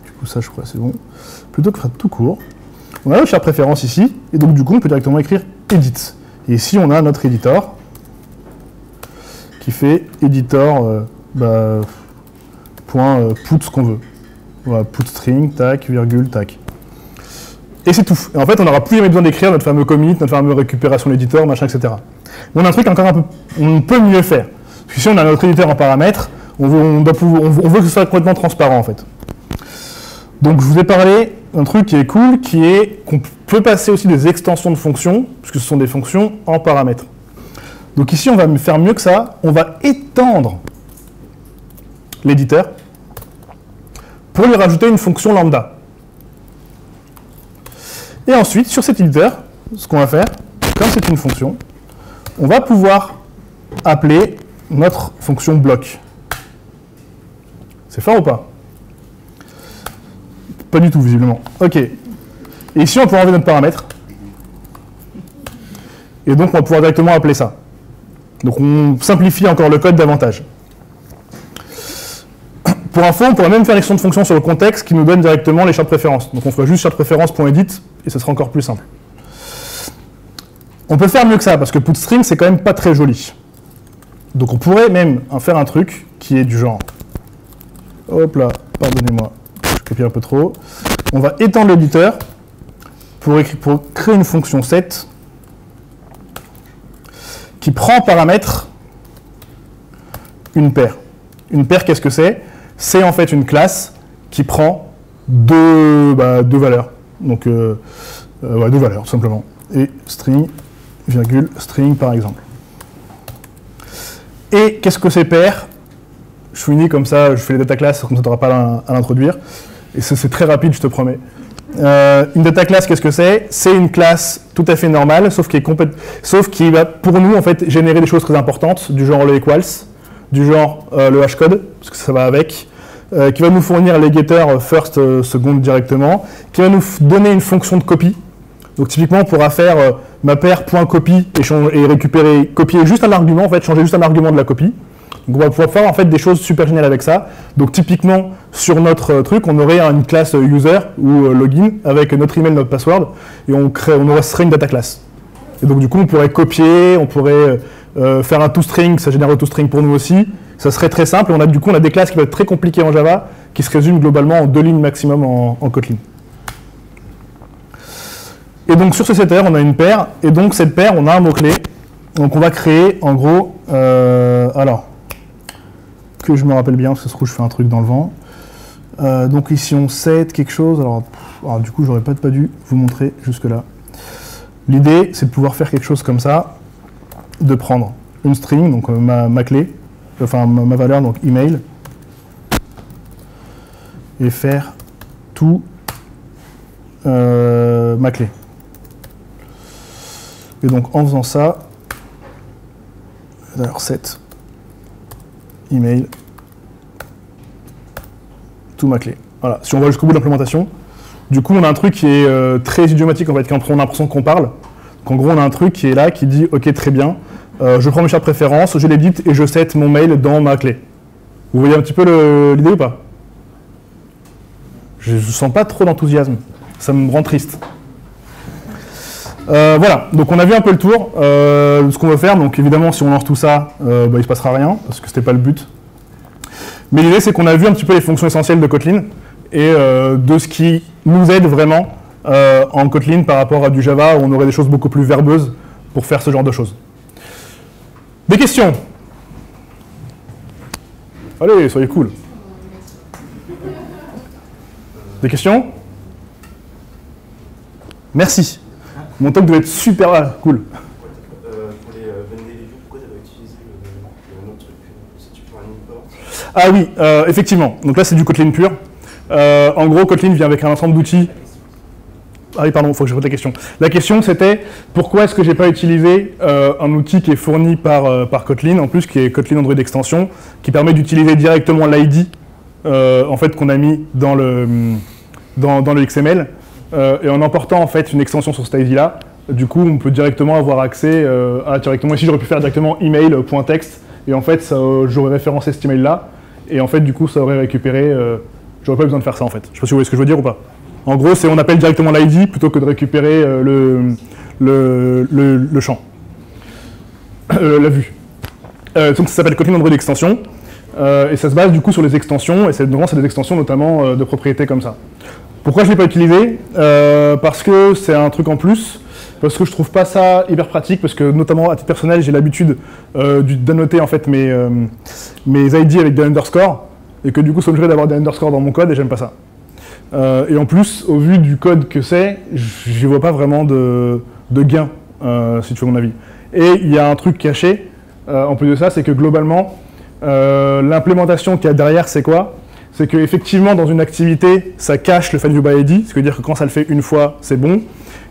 Du coup, ça, je crois, c'est bon. Plutôt que faire tout court, on a notre préférence ici, et donc du coup, on peut directement écrire edit. Et ici, on a notre editor qui fait editor point put ce qu'on veut. Voilà, put string, tac, virgule, tac. Et c'est tout. Et en fait, on n'aura plus jamais besoin d'écrire notre fameux commit, notre fameux récupération d'éditeur, machin, etc. Mais on a un truc encore un peu, on peut mieux faire. Parce que si on a notre éditeur en paramètres, on veut que ce soit complètement transparent, en fait. Donc, je vous ai parlé d'un truc qui est cool, qui est qu'on peut passer aussi des extensions de fonctions, puisque ce sont des fonctions en paramètres. Donc ici, on va faire mieux que ça. On va étendre l'éditeur pour lui rajouter une fonction lambda. Et ensuite, sur cet éditeur, ce qu'on va faire, comme c'est une fonction, on va pouvoir appeler notre fonction bloc. C'est fort ou pas? Pas du tout, visiblement. Ok. Et ici, on peut enlever notre paramètre. Et donc, on va pouvoir directement appeler ça. Donc, on simplifie encore le code davantage. Pour info, on pourrait même faire une extension de fonction sur le contexte qui nous donne directement les champs de préférence. Donc, on fera juste sharedPréférence.edit et ça sera encore plus simple. On peut faire mieux que ça, parce que putString, c'est quand même pas très joli. Donc, on pourrait même faire un truc qui est du genre... Hop là, pardonnez-moi, je copie un peu trop. On va étendre l'éditeur pour créer une fonction set qui prend en paramètre une paire. Une paire, qu'est-ce que c'est? C'est en fait une classe qui prend deux valeurs. Donc, deux valeurs, tout simplement. Et string, virgule, string, par exemple. Et qu'est-ce que ces paires? Je finis comme ça, je fais les data classes, comme ça tu n'auras pas à l'introduire. Et c'est très rapide, je te promets. Une data class, qu'est-ce que c'est? C'est une classe tout à fait normale, sauf qui va, pour nous, en fait, générer des choses très importantes, du genre le equals, du genre le hashcode, parce que ça va avec, qui va nous fournir les getters first, second directement, qui va nous donner une fonction de copie. Donc typiquement, on pourra faire mapper.copy et récupérer, copier juste un argument, en fait, changer juste un argument de la copie. Donc on va pouvoir faire en fait des choses super géniales avec ça. Donc typiquement, sur notre truc, on aurait une classe user ou login avec notre email, notre password, et on serait une data class. Et donc du coup, on pourrait copier, on pourrait faire un toString, ça génère le toString pour nous aussi. Ça serait très simple. Du coup, on a des classes qui peuvent être très compliquées en Java, qui se résument globalement en 2 lignes maximum en Kotlin. Et donc sur ce setter, on a une paire, et donc cette paire, on a un mot-clé. Donc on va créer, en gros, alors, que je me rappelle bien, parce que je fais un truc dans le vent. Donc ici on set quelque chose, alors du coup j'aurais pas dû vous montrer jusque-là. L'idée, c'est de pouvoir faire quelque chose comme ça, de prendre une string, donc ma clé, enfin ma valeur, donc email, et faire tout ma clé. Et donc en faisant ça, alors set email tout ma clé. Voilà, si on va jusqu'au bout de l'implémentation, du coup on a un truc qui est très idiomatique en fait, quand on a l'impression qu'on parle. Donc en gros on a un truc qui est là, qui dit ok très bien, je prends mes chars de préférence, je l'édite et je set mon mail dans ma clé. Vous voyez un petit peu l'idée ou pas? Je ne sens pas trop d'enthousiasme, ça me rend triste. Voilà, donc on a vu un peu le tour de ce qu'on veut faire. Donc évidemment, si on lance tout ça, il ne se passera rien, parce que ce n'était pas le but. Mais l'idée, c'est qu'on a vu un petit peu les fonctions essentielles de Kotlin et de ce qui nous aide vraiment en Kotlin par rapport à du Java, où on aurait des choses beaucoup plus verbeuses pour faire ce genre de choses. Des questions? Allez, soyez cool. Des questions? Merci. Mon talk doit être super cool. Pour les vendor reviews, pourquoi tu n'as pas utilisé un autre truc, si tu prends un import? Ah oui, effectivement. Donc là, c'est du Kotlin pur. En gros, Kotlin vient avec un ensemble d'outils. Ah oui, pardon, il faut que je répète la question. La question, c'était pourquoi est-ce que je n'ai pas utilisé un outil qui est fourni par Kotlin, en plus, qui est Kotlin Android Extension, qui permet d'utiliser directement l'ID en fait, qu'on a mis dans le XML. Et en emportant en fait une extension sur cette ID-là, du coup on peut directement avoir accès directement, ici j'aurais pu faire directement email.text et en fait j'aurais référencé cet email-là et en fait du coup ça aurait récupéré, j'aurais pas besoin de faire ça en fait. Je sais pas si vous voyez ce que je veux dire ou pas. En gros on appelle directement l'ID plutôt que de récupérer le champ, la vue. Donc ça s'appelle Kotlin Android Extension et ça se base du coup sur les extensions et c'est des extensions notamment de propriétés comme ça. Pourquoi je ne l'ai pas utilisé? Parce que c'est un truc en plus, parce que je trouve pas ça hyper pratique, parce que notamment à titre personnel, j'ai l'habitude d'annoter en fait mes ID avec des underscores, et que du coup, ça m'oblige d'avoir des underscores dans mon code, et j'aime pas ça. Et en plus, au vu du code que c'est, je vois pas vraiment de gain, si tu veux mon avis. Et il y a un truc caché, en plus de ça, c'est que globalement, l'implémentation qu'il y a derrière, c'est quoi? C'est qu'effectivement, dans une activité, ça cache le FindViewById, ce qui veut dire que quand ça le fait une fois, c'est bon,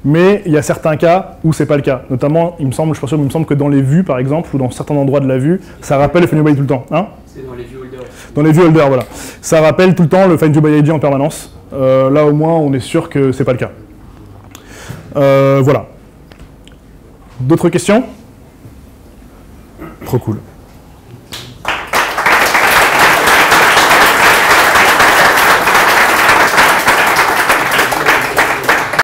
mais il y a certains cas où c'est pas le cas. Notamment, il me semble, je suis pas sûr, mais il me semble que dans les vues, par exemple, ou dans certains endroits de la vue, ça rappelle le FindViewById tout le temps. Hein? C'est dans les viewholders. Dans les viewholders, voilà. Ça rappelle tout le temps le FindViewById en permanence. Là, au moins, on est sûr que c'est pas le cas. Voilà. D'autres questions? Trop cool.